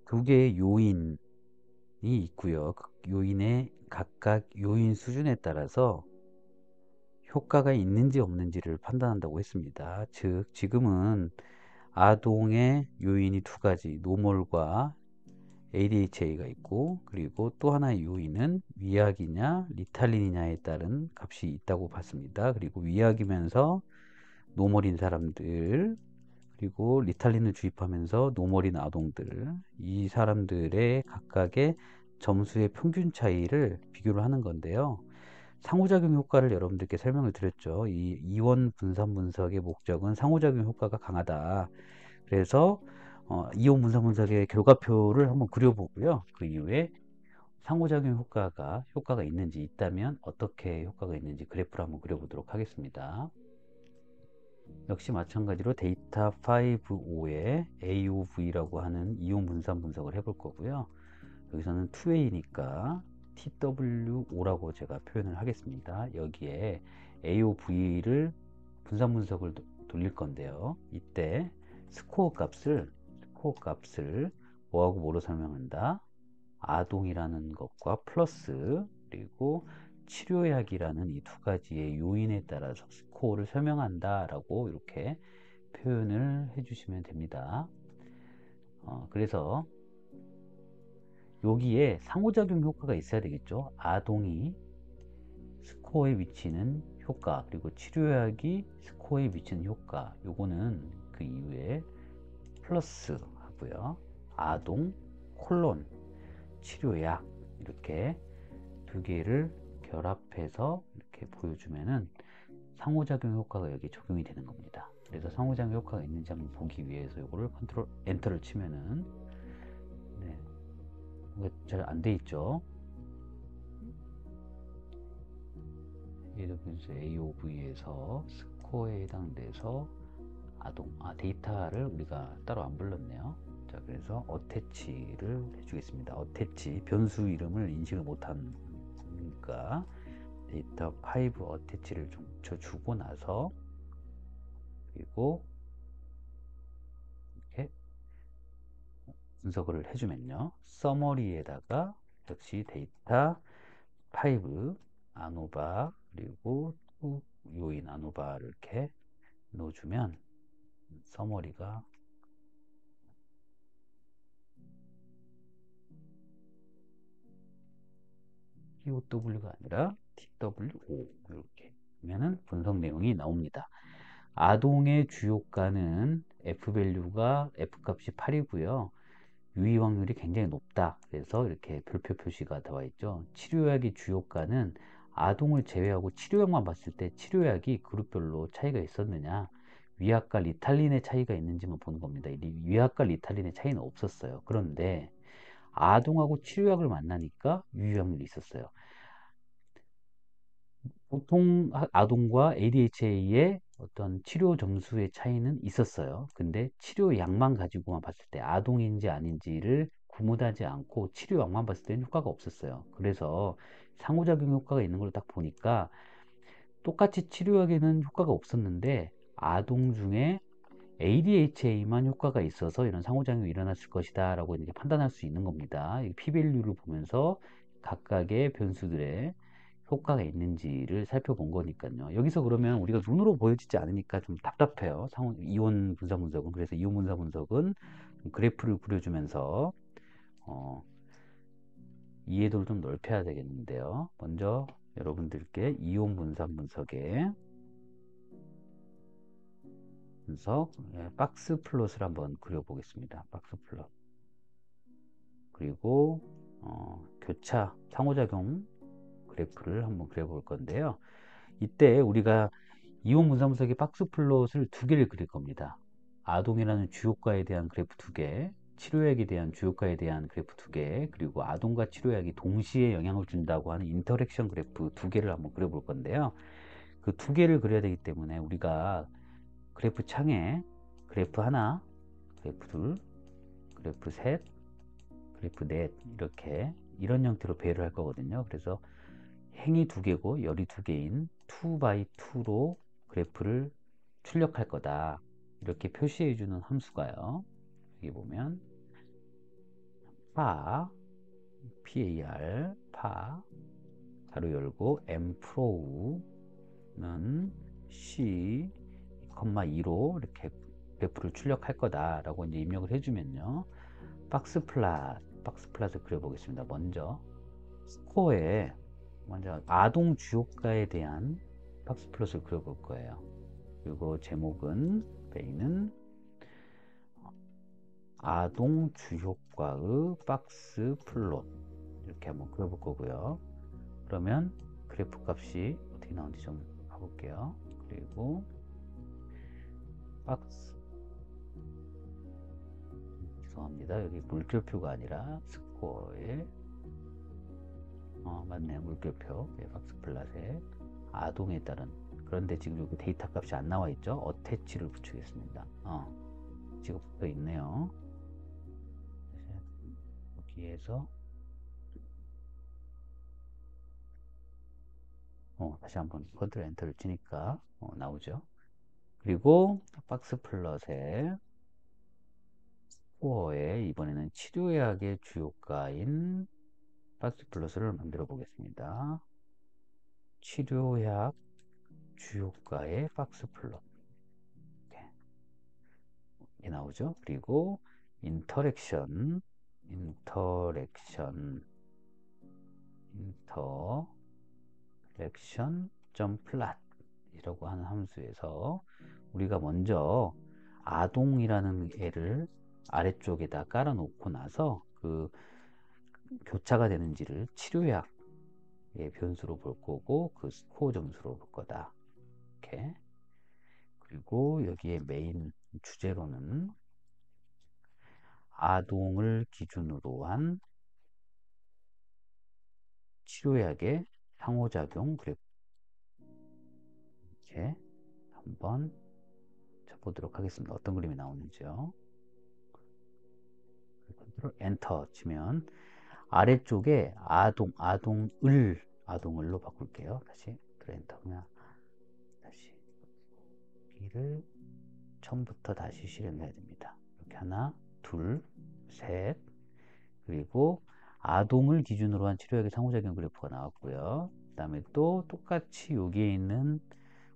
두 개의 요인이 있고요. 그 요인의 각각 요인 수준에 따라서 효과가 있는지 없는지를 판단한다고 했습니다. 즉 지금은 아동의 요인이 두 가지, 노멀과 ADHA가 있고, 그리고 또 하나의 요인은 위약이냐 리탈린이냐에 따른 값이 있다고 봤습니다. 그리고 위약이면서 노멀인 사람들, 그리고 리탈린을 주입하면서 노멀인 아동들, 이 사람들의 각각의 점수의 평균 차이를 비교를 하는 건데요. 상호작용 효과를 여러분들께 설명을 드렸죠. 이 이원 분산 분석의 목적은 상호작용 효과가 강하다. 그래서 이온 분산 분석의 결과표를 한번 그려보고요. 그 이후에 상호작용 효과가 있는지, 있다면 어떻게 효과가 있는지 그래프를 한번 그려보도록 하겠습니다. 역시 마찬가지로 데이터 5.5에 AOV라고 하는 이온 분산 분석을 해볼 거고요. 여기서는 2A니까 TW5라고 제가 표현을 하겠습니다. 여기에 AOV를 분산 분석을 돌릴 건데요. 이때 스코어 값을 뭐하고 뭐로 설명한다? 아동이라는 것과 플러스, 그리고 치료약이라는 이 두 가지의 요인에 따라서 스코어를 설명한다 라고 이렇게 표현을 해주시면 됩니다. 그래서 여기에 상호작용 효과가 있어야 되겠죠. 아동이 스코어에 미치는 효과, 그리고 치료약이 스코어에 미치는 효과, 요거는 그 이후에 플러스 하고요. 아동 콜론 치료약, 이렇게 두 개를 결합해서 이렇게 보여주면은 상호작용 효과가 여기 적용이 되는 겁니다. 그래서 상호작용 효과가 있는지 한번 보기 위해서 이거를 컨트롤 엔터를 치면은 잘 안 돼 있죠. AWS AOV에서 스코어에 해당돼서 아동, 데이터를 우리가 따로 안 불렀네요. 자, 그래서 어태치를 해주겠습니다. 어태치, 변수 이름을 인식을 못하니까 데이터 5 어태치를 좀 주고 나서, 그리고 이렇게 분석을 해주면요, 서머리에다가 역시 데이터 5 아노바, 그리고 요인 아노바를 이렇게 넣어주면 서머리가 TOW가 아니라 TWO 이렇게 그러면은 분석 내용이 나옵니다. 아동의 주요가는 F밸류가 F값이 8이고요. 유의 확률이 굉장히 높다. 그래서 이렇게 별표 표시가 나와 있죠. 치료약의 주요가는 아동을 제외하고 치료약만 봤을 때 치료약이 그룹별로 차이가 있었느냐, 위약과 리탈린의 차이가 있는지만 보는 겁니다. 위약과 리탈린의 차이는 없었어요. 그런데 아동하고 치료약을 만나니까 유의 확률이 있었어요. 보통 아동과 ADHA의 어떤 치료 점수의 차이는 있었어요. 근데 치료약만 가지고만 봤을 때 아동인지 아닌지를 구분하지 않고 치료약만 봤을 때는 효과가 없었어요. 그래서 상호작용 효과가 있는 걸 딱 보니까 똑같이 치료약에는 효과가 없었는데 아동 중에 ADHA만 효과가 있어서 이런 상호작용이 일어났을 것이다 라고 이제 판단할 수 있는 겁니다. P-밸류를 보면서 각각의 변수들의 효과가 있는지를 살펴본 거니까요. 여기서 그러면 우리가 눈으로 보여지지 않으니까 좀 답답해요. 이온 분사 분석은. 그래서 이온 분사 분석은 그래프를 그려주면서 이해도를 좀 넓혀야 되겠는데요. 먼저 여러분들께 이온 분사 분석의 분석 박스 플롯을 한번 그려보겠습니다. 박스 플롯. 그리고 교차 상호작용 그래프를 한번 그려볼 건데요. 이때 우리가 이온 분사 분석의 박스 플롯을 두 개를 그릴 겁니다. 아동이라는 주효과에 대한 그래프 두 개, 치료약에 대한 주효과에 대한 그래프 두 개, 그리고 아동과 치료약이 동시에 영향을 준다고 하는 인터랙션 그래프 두 개를 한번 그려볼 건데요. 그 두 개를 그려야 되기 때문에 우리가 그래프 창에 그래프 하나, 그래프 둘, 그래프 셋, 그래프 넷 이렇게 이런 형태로 배열을 할 거거든요. 그래서 행이 두 개고 열이 두 개인 2x2로 그래프를 출력할 거다. 이렇게 표시해 주는 함수가요. 여기 보면 par, par, par 가로 열고 mprow는 c, 2로 이렇게 그래프를 출력할 거다라고 이제 입력을 해주면요. 박스 플랫을 그려보겠습니다. 먼저 스코어에 먼저 아동 주요가에 대한 박스 플롯을 그려볼 거예요. 그리고 제목은 메인은 아동 주효과의 박스 플롯 이렇게 한번 그려볼 거고요. 그러면 그래프 값이 어떻게 나오는지 좀 봐볼게요. 그리고 박스 죄송합니다. 여기 물결표가 아니라 스코어에 맞네요. 물결표 박스 플롯에 아동에 따른 그런데 지금 여기 데이터 값이 안 나와 있죠. 어태치를 붙이겠습니다. 지금 붙어 있네요. 여기에서 다시 한번 컨트롤 엔터를 치니까 나오죠. 그리고 박스 플롯에 스코어에 이번에는 치료약의 주요가인 박스 플롯을 만들어 보겠습니다. 치료약 주요가의 박스 플롯 이렇게 나오죠. 그리고 인터랙션 플랫 이라고 하는 함수에서 우리가 먼저 아동이라는 애를 아래쪽에다 깔아 놓고 나서 그 교차가 되는지를 치료약의 변수로 볼 거고 그 스코어 점수로 볼 거다. 이렇게. 그리고 여기에 메인 주제로는 아동을 기준으로 한 치료약의 상호작용 그래프 이렇게 한번 쳐보도록 하겠습니다. 어떤 그림이 나오는지요. 컨트롤 엔터 치면 아래쪽에 아동을로 바꿀게요. 다시 엔터 그냥 다시 여기를 처음부터 다시 실행해야 됩니다. 이렇게 하나, 둘, 셋 그리고 아동을 기준으로 한 치료약의 상호작용 그래프가 나왔고요. 그 다음에 또 똑같이 여기에 있는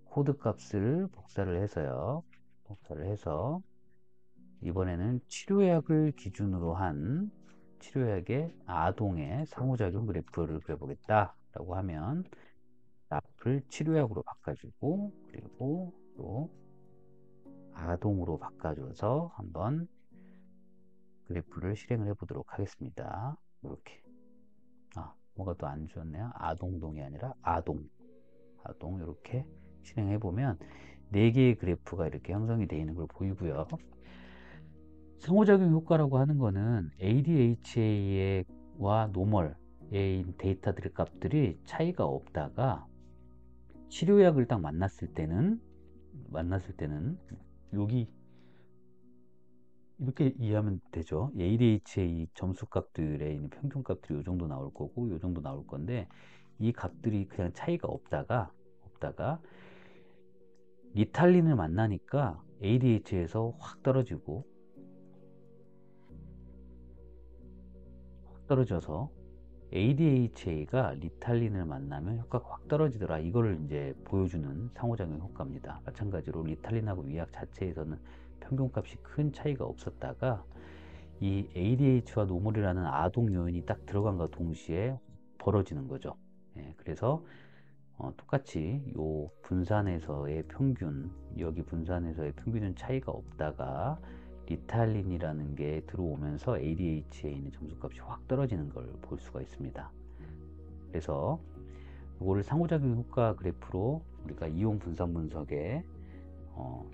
코드 값을 복사를 해서 이번에는 치료약을 기준으로 한 치료약의 아동의 상호작용 그래프를 그려보겠다. 라고 하면 납을 치료약으로 바꿔주고, 그리고 또 아동으로 바꿔줘서 한번 그래프를 실행을 해 보도록 하겠습니다. 이렇게. 뭐가 또 안 좋았네요. 아동동이 아니라 아동 이렇게 실행해 보면 4개의 그래프가 이렇게 형성이 되어 있는 걸 보이고요. 상호작용 효과라고 하는 거는 ADHA와 노멀의 데이터들의 값들이 차이가 없다가 치료약을 딱 만났을 때는 여기 이렇게 이해하면 되죠. ADHA 점수값들의 있는 평균값들이 이 정도 나올 거고 이 정도 나올 건데, 이 값들이 그냥 차이가 없다가 리탈린을 만나니까 ADH에서 확 떨어져서 ADHA가 리탈린을 만나면 효과가 확 떨어지더라. 이거를 이제 보여주는 상호작용 효과입니다. 마찬가지로 리탈린하고 위약 자체에서는 평균값이 큰 차이가 없었다가 이 ADH와 노멀이라는 아동 요인이 딱 들어간과 동시에 벌어지는 거죠. 그래서 똑같이 요 분산에서의 평균, 여기 분산에서의 평균은 차이가 없다가 리탈린이라는 게 들어오면서 ADH에 있는 점수값이 확 떨어지는 걸 볼 수가 있습니다. 그래서 이거를 상호작용 효과 그래프로 우리가 이용 분산 분석의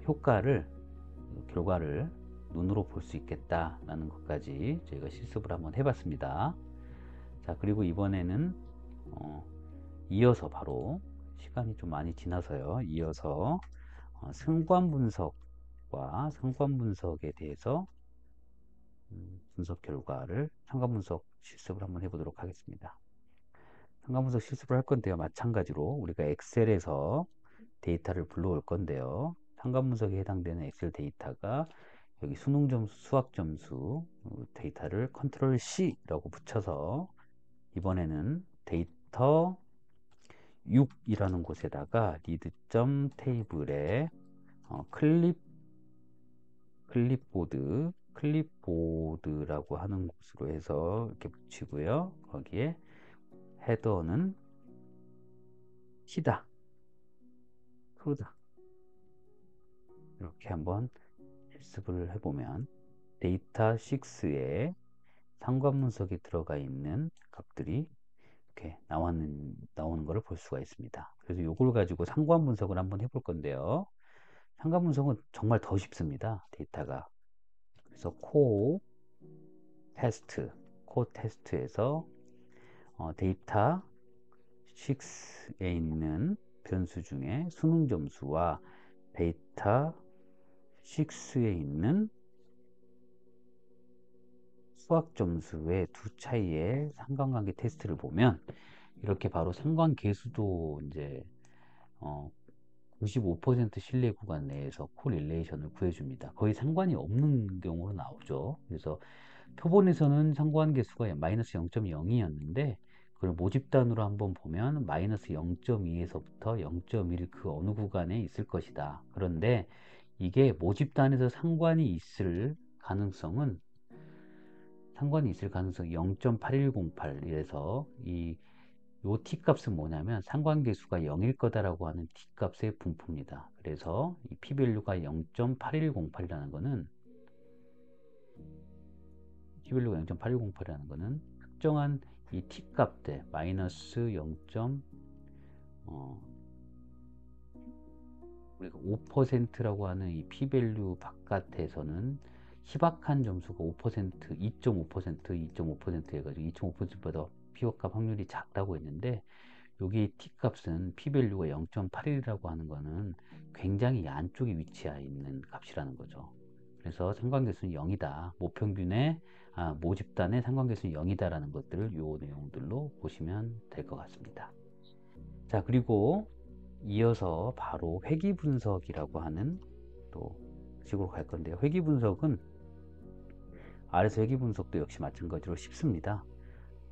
결과를 눈으로 볼 수 있겠다라는 것까지 저희가 실습을 한번 해봤습니다. 자, 그리고 이번에는 이어서 바로 시간이 좀 많이 지나서요. 이어서 상관 분석과 상관 분석에 대해서 분석 결과를 상관 분석 실습을 한번 해보도록 하겠습니다. 상관 분석 실습을 할 건데요. 마찬가지로 우리가 엑셀에서 데이터를 불러올 건데요. 상관 분석에 해당되는 엑셀 데이터가 여기 수능 점수, 수학 점수 데이터를 컨트롤 C라고 붙여서 이번에는 데이터 6이라는 곳에다가 리드점 테이블에 클립보드라고 하는 곳으로 해서 이렇게 붙이고요. 거기에 헤더는 키다, 크다. 이렇게 한번 실습을 해보면 데이터 6에 상관 분석에 들어가 있는 값들이 이렇게 나오는 것을 볼 수가 있습니다. 그래서 이걸 가지고 상관 분석을 한번 해볼 건데요. 상관 분석은 정말 더 쉽습니다. 데이터가. 그래서 코 테스트에서 데이터 6에 있는 변수 중에 수능 점수와 데이터 6에 있는 수학 점수의 두 차이의 상관관계 테스트를 보면 이렇게 바로 상관계수도 이제 95% 신뢰 구간 내에서 코릴레이션을 구해줍니다. 거의 상관이 없는 경우로 나오죠. 그래서 표본에서는 상관계수가 마이너스 0.0이었는데 그걸 모집단으로 한번 보면 마이너스 0.2에서부터 0.1 그 어느 구간에 있을 것이다. 그런데 이게 모집단에서 상관이 있을 가능성은 0.8108. 이래서 요 t값은 뭐냐면 상관계수가 0일 거다라고 하는 t값의 분포입니다. 그래서 이 p밸류가 0.8108이라는 거는 특정한 이 t값대 마이너스 0. 우리가 5%라고 하는 이 p밸류 바깥에서는 희박한 점수가 5%, 2.5% 해가지고 2.5%보다 피어값 확률이 작다고 했는데 여기 t값은 p밸류가 0.81이라고 하는 거는 굉장히 안쪽에 위치해 있는 값이라는 거죠. 그래서 상관계수는 0이다. 모집단의 상관계수는 0이다라는 것들을 요 내용들로 보시면 될 것 같습니다. 자, 그리고 이어서 바로 회귀 분석이라고 하는 또 식으로 갈 건데요. 회귀 분석은 RS 회귀 분석도 역시 마찬가지로 쉽습니다.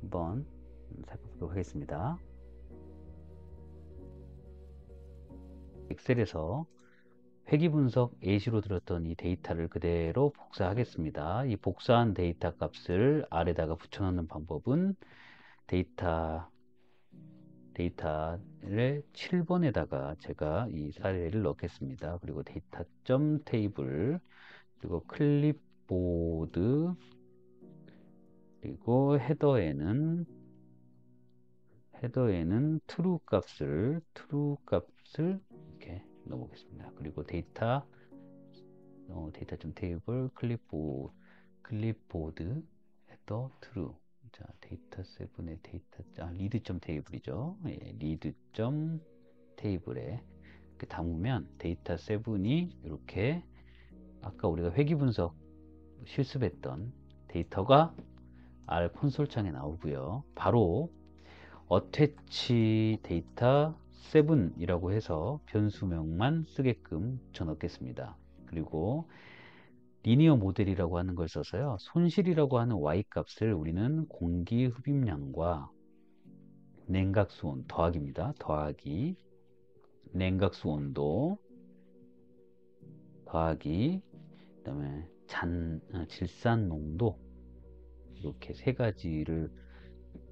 한번 살펴보도록 하겠습니다. 엑셀에서 회귀 분석 예시로 들었던 이 데이터를 그대로 복사하겠습니다. 이 복사한 데이터 값을 아래다가 붙여넣는 방법은 데이터 데이터를 7번에다가 제가 이 사례를 넣겠습니다. 그리고 데이터 점 테이블, 그리고 클립보드, 그리고 헤더에는 true 값을 이렇게 넣어보겠습니다. 그리고 데이터 점 테이블 클립보드 헤더 true. 자, 데이터 7의 리드 점 테이블이죠. 예, 리드 점 테이블에 이렇게 담으면 데이터 7이 이렇게 아까 우리가 회귀 분석 실습했던 데이터가 R 콘솔 창에 나오고요. 바로 attach 데이터 7이라고 해서 변수명만 쓰게끔 붙여넣겠습니다. 그리고 리니어 모델이라고 하는 걸 써서요. 손실이라고 하는 y 값을 우리는 공기 흡입량과 냉각수 온도 더하기입니다. 더하기 냉각수 온도 더하기 그다음에 질산 농도, 이렇게 세 가지를,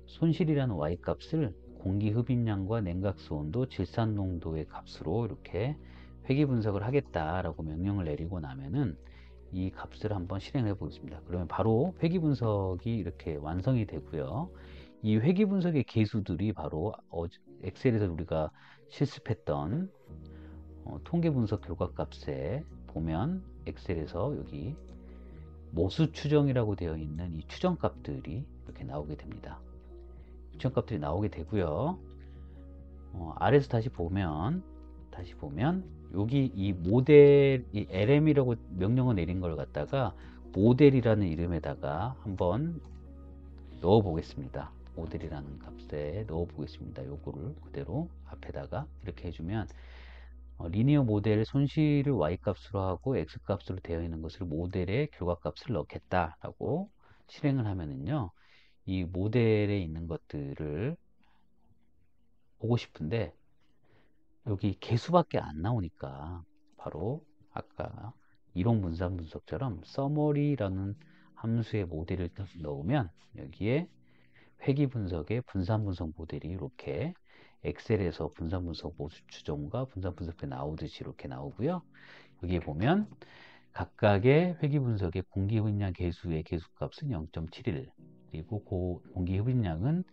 손실이라는 y 값을 공기 흡입량과 냉각수 온도, 질산 농도의 값으로 이렇게 회귀 분석을 하겠다라고 명령을 내리고 나면은 이 값을 한번 실행해 보겠습니다. 그러면 바로 회귀 분석이 이렇게 완성이 되고요. 이 회귀 분석의 계수들이 바로 엑셀에서 우리가 실습했던 통계 분석 결과 값에 보면 엑셀에서 여기 모수 추정이라고 되어 있는 이 추정 값들이 이렇게 나오게 됩니다. 추정 값들이 나오게 되고요. 아래에서 다시 보면 여기 이 모델, 이 LM이라고 명령을 내린 걸 갖다가 모델이라는 이름에다가 한번 넣어 보겠습니다. 모델이라는 값에 넣어 보겠습니다. 요거를 그대로 앞에다가 이렇게 해주면 리니어 모델 손실을 y 값으로 하고 x 값으로 되어 있는 것을 모델의 결과 값을 넣겠다라고 실행을 하면은요, 이 모델에 있는 것들을 보고 싶은데 여기 개수밖에 안 나오니까 바로 아까 이론 분산 분석처럼 summary라는 함수의 모델을 넣으면 여기에 회귀 분석의 분산 분석 모델이 이렇게 엑셀에서 분산 분석 모수 추정과 분산 분석에 나오듯이 이렇게 나오고요. 여기 보면 각각의 회귀 분석의 공기 흡입량 계수의 계수값은 0.71, 그리고 공기 흡입량은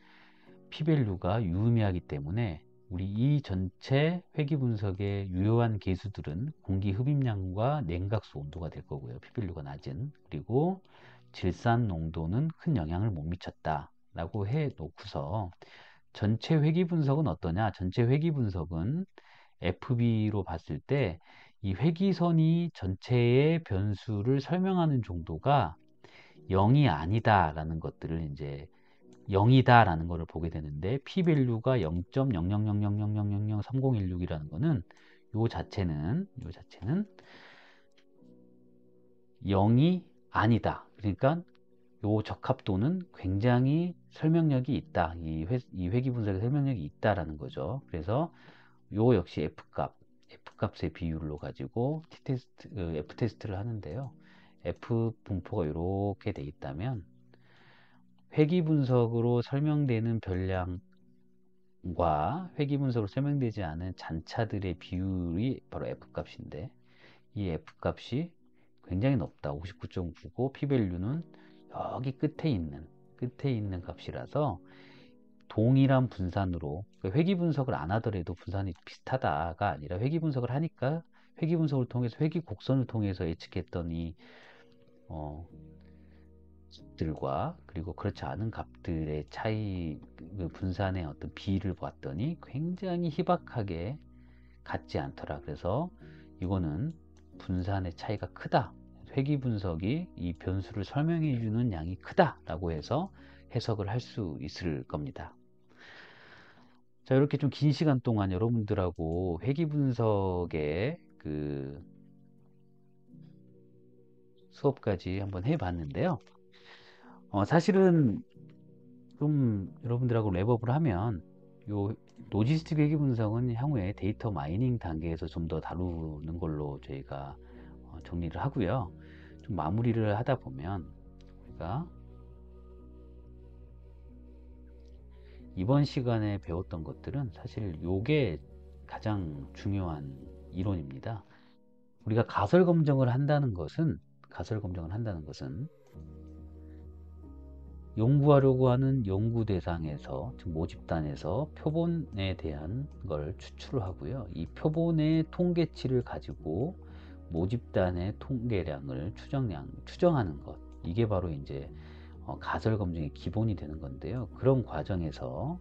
p-밸류가 유의미하기 때문에 우리 이 전체 회귀 분석의 유효한 계수들은 공기 흡입량과 냉각수 온도가 될 거고요. p-밸류가 낮은. 그리고 질산 농도는 큰 영향을 못 미쳤다 라고 해 놓고서 전체 회귀 분석은 어떠냐? 전체 회귀 분석은 FB로 봤을 때 이 회귀선이 전체의 변수를 설명하는 정도가 0이 아니다 라는 것들을 이제 0이다 라는 것을 보게 되는데, p-밸류가 0.00000003016이라는 거는 요 자체는 0이 아니다. 그러니까 요 적합도는 굉장히 설명력이 있다. 이 회귀 분석의 설명력이 있다라는 거죠. 그래서 요 역시 F값의 비율로 가지고 F테스트를 하는데요. F 분포가 이렇게 돼 있다면 회귀 분석으로 설명되는 별량과 회귀 분석으로 설명되지 않은 잔차들의 비율이 바로 F값인데, 이 F값이 굉장히 높다. 59.9고 p-밸류는 여기 끝에 있는 값이라서 동일한 분산으로, 회귀 분석을 안 하더라도 분산이 비슷하다가 아니라 회귀 분석을 하니까 회귀 분석을 통해서 회귀 곡선을 통해서 예측했던 이 값들과 그리고 그렇지 않은 값들의 차이, 분산의 어떤 비를 봤더니 굉장히 희박하게 같지 않더라. 그래서 이거는 분산의 차이가 크다. 회귀 분석이 이 변수를 설명해 주는 양이 크다 라고 해서 해석을 할 수 있을 겁니다. 자, 이렇게 좀 긴 시간 동안 여러분들하고 회귀 분석의 그 수업까지 한번 해봤는데요. 사실은 좀 여러분들하고 랩업을 하면 요 로지스틱 회귀 분석은 향후에 데이터 마이닝 단계에서 좀 더 다루는 걸로 저희가 정리를 하고요. 좀 마무리를 하다 보면 우리가 이번 시간에 배웠던 것들은 사실 요게 가장 중요한 이론입니다. 우리가 가설 검정을 한다는 것은 연구하려고 하는 연구 대상에서, 즉 모집단에서 표본에 대한 걸 추출을 하고요. 이 표본의 통계치를 가지고 모집단의 통계량을 추정하는 것. 이게 바로 이제 가설 검증의 기본이 되는 건데요. 그런 과정에서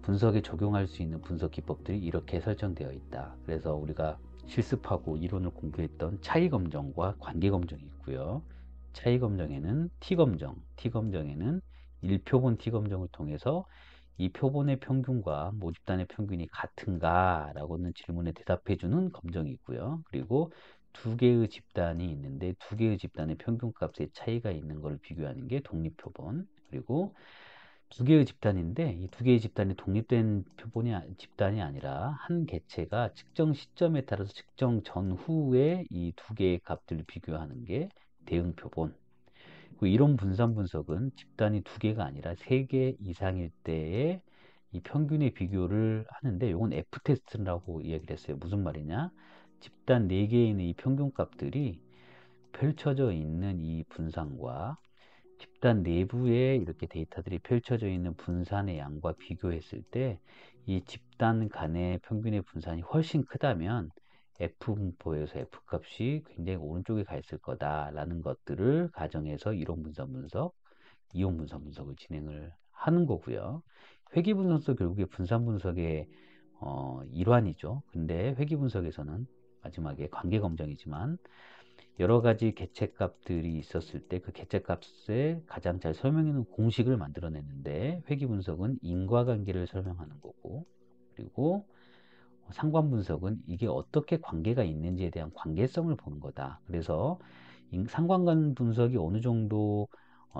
분석에 적용할 수 있는 분석 기법들이 이렇게 설정되어 있다. 그래서 우리가 실습하고 이론을 공부했던 차이 검정과 관계 검정이 있고요. 차이 검정에는 T검정에는 1표본 T검정을 통해서 이 표본의 평균과 모집단의 평균이 같은가? 라고는 질문에 대답해주는 검정이 있고요. 그리고 두 개의 집단이 있는데 두 개의 집단의 평균값의 차이가 있는 것을 비교하는 게 독립표본. 그리고 두 개의 집단인데 이 두 개의 집단이 독립된 집단이 아니라 한 개체가 측정 시점에 따라서 측정 전후에 이 두 개의 값들을 비교하는 게 대응표본. 이론 분산 분석은 집단이 두 개가 아니라 세 개 이상일 때의 이 평균의 비교를 하는데 이건 F테스트라고 이야기를 했어요. 무슨 말이냐? 집단 4개에 있는 이 평균 값들이 펼쳐져 있는 이 분산과 집단 내부에 이렇게 데이터들이 펼쳐져 있는 분산의 양과 비교했을 때 이 집단 간의 평균의 분산이 훨씬 크다면 F분포에서 F값이 굉장히 오른쪽에 가 있을 거다라는 것들을 가정해서 이론 분산 분석, 이론 분산 분석을 진행을 하는 거고요. 회귀 분석도 결국에 분산 분석의 일환이죠. 근데 회귀 분석에서는 마지막에 관계 검정이지만 여러 가지 개체값들이 있었을 때 그 개체값에 가장 잘 설명하는 공식을 만들어냈는데 회귀 분석은 인과관계를 설명하는 거고, 그리고 상관 분석은 이게 어떻게 관계가 있는지에 대한 관계성을 보는 거다. 그래서 상관관 분석이 어느 정도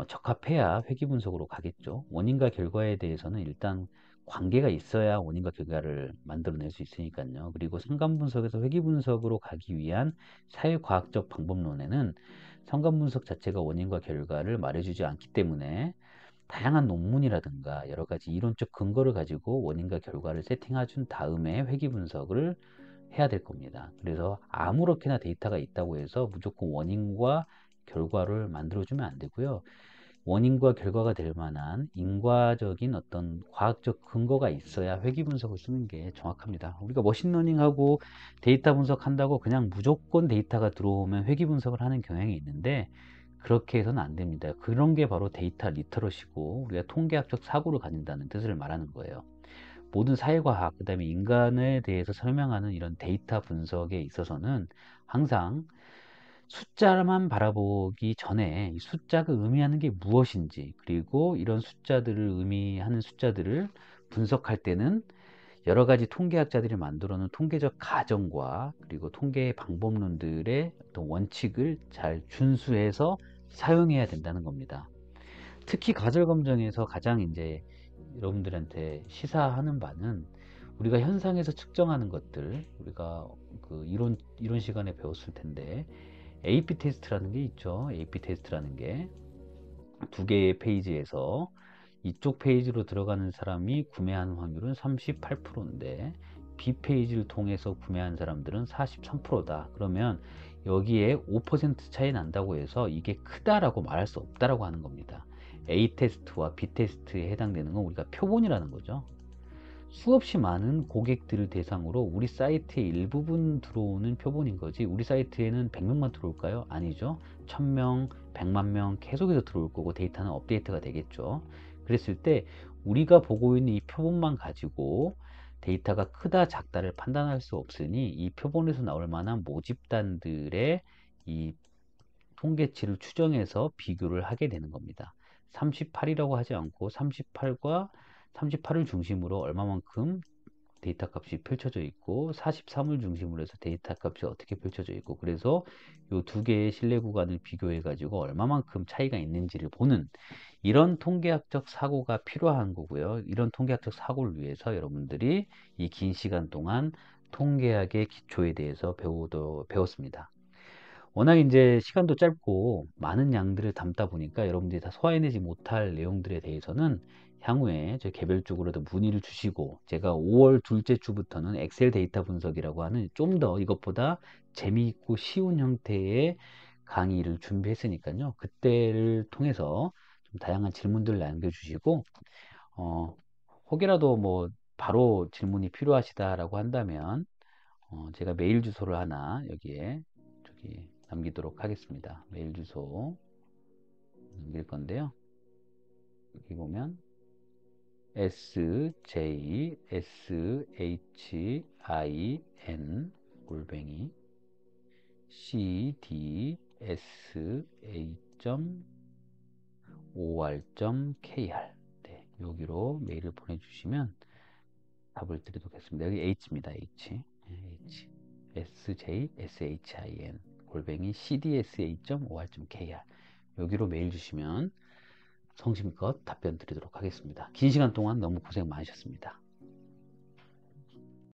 적합해야 회귀 분석으로 가겠죠. 원인과 결과에 대해서는 일단 관계가 있어야 원인과 결과를 만들어낼 수 있으니까요. 그리고 상관 분석에서 회귀 분석으로 가기 위한 사회과학적 방법론에는 상관 분석 자체가 원인과 결과를 말해주지 않기 때문에 다양한 논문이라든가 여러 가지 이론적 근거를 가지고 원인과 결과를 세팅해 준 다음에 회귀 분석을 해야 될 겁니다. 그래서 아무렇게나 데이터가 있다고 해서 무조건 원인과 결과를 만들어주면 안 되고요. 원인과 결과가 될 만한 인과적인 어떤 과학적 근거가 있어야 회귀 분석을 쓰는 게 정확합니다. 우리가 머신러닝하고 데이터 분석한다고 그냥 무조건 데이터가 들어오면 회귀 분석을 하는 경향이 있는데 그렇게 해서는 안 됩니다. 그런 게 바로 데이터 리터러시고 우리가 통계학적 사고를 가진다는 뜻을 말하는 거예요. 모든 사회과학, 그 다음에 인간에 대해서 설명하는 이런 데이터 분석에 있어서는 항상 숫자만 바라보기 전에 이 숫자가 의미하는 게 무엇인지, 그리고 이런 숫자들을 의미하는 숫자들을 분석할 때는 여러 가지 통계학자들이 만들어 놓은 통계적 가정과 그리고 통계 방법론들의 어떤 원칙을 잘 준수해서 사용해야 된다는 겁니다. 특히 가설 검정에서 가장 이제 여러분들한테 시사하는 바는 우리가 현상에서 측정하는 것들, 우리가 그 이론 시간에 배웠을 텐데 AP 테스트라는 게 있죠. AP 테스트라는 게 두 개의 페이지에서 이쪽 페이지로 들어가는 사람이 구매하는 확률은 38%인데 B 페이지를 통해서 구매한 사람들은 43%다. 그러면 여기에 5% 차이 난다고 해서 이게 크다라고 말할 수 없다라고 하는 겁니다. A 테스트와 B 테스트에 해당되는 건 우리가 표본이라는 거죠. 수없이 많은 고객들을 대상으로 우리 사이트에 일부분 들어오는 표본인 거지 우리 사이트에는 100명만 들어올까요? 아니죠. 1000명, 100만 명 계속해서 들어올 거고 데이터는 업데이트가 되겠죠. 그랬을 때 우리가 보고 있는 이 표본만 가지고 데이터가 크다 작다를 판단할 수 없으니 이 표본에서 나올 만한 모집단들의 이 통계치를 추정해서 비교를 하게 되는 겁니다. 38이라고 하지 않고 38과 38을 중심으로 얼마만큼 데이터 값이 펼쳐져 있고 43을 중심으로 해서 데이터 값이 어떻게 펼쳐져 있고 그래서 이 두 개의 신뢰 구간을 비교해 가지고 얼마만큼 차이가 있는지를 보는 이런 통계학적 사고가 필요한 거고요. 이런 통계학적 사고를 위해서 여러분들이 이 긴 시간 동안 통계학의 기초에 대해서 배웠습니다. 워낙 이제 시간도 짧고 많은 양들을 담다 보니까 여러분들이 다 소화해내지 못할 내용들에 대해서는 향후에 저 개별적으로도 문의를 주시고, 제가 5월 둘째 주부터는 엑셀 데이터 분석이라고 하는 좀 더 이것보다 재미있고 쉬운 형태의 강의를 준비했으니까요. 그때를 통해서 좀 다양한 질문들을 남겨주시고, 어, 혹이라도 뭐 바로 질문이 필요하시다라고 한다면 제가 메일 주소를 하나 여기에 저기 남기도록 하겠습니다. 메일 주소 남길 건데요. 여기 보면 sjshin 골뱅이 cdsa.or.kr, 네, 여기로 메일을 보내주시면 답을 드리도록 하겠습니다. 여기 H입니다. H. 네, H. sjshin 골뱅이 cdsa.or.kr, 여기로 메일 주시면 성심껏 답변 드리도록 하겠습니다. 긴 시간 동안 너무 고생 많으셨습니다.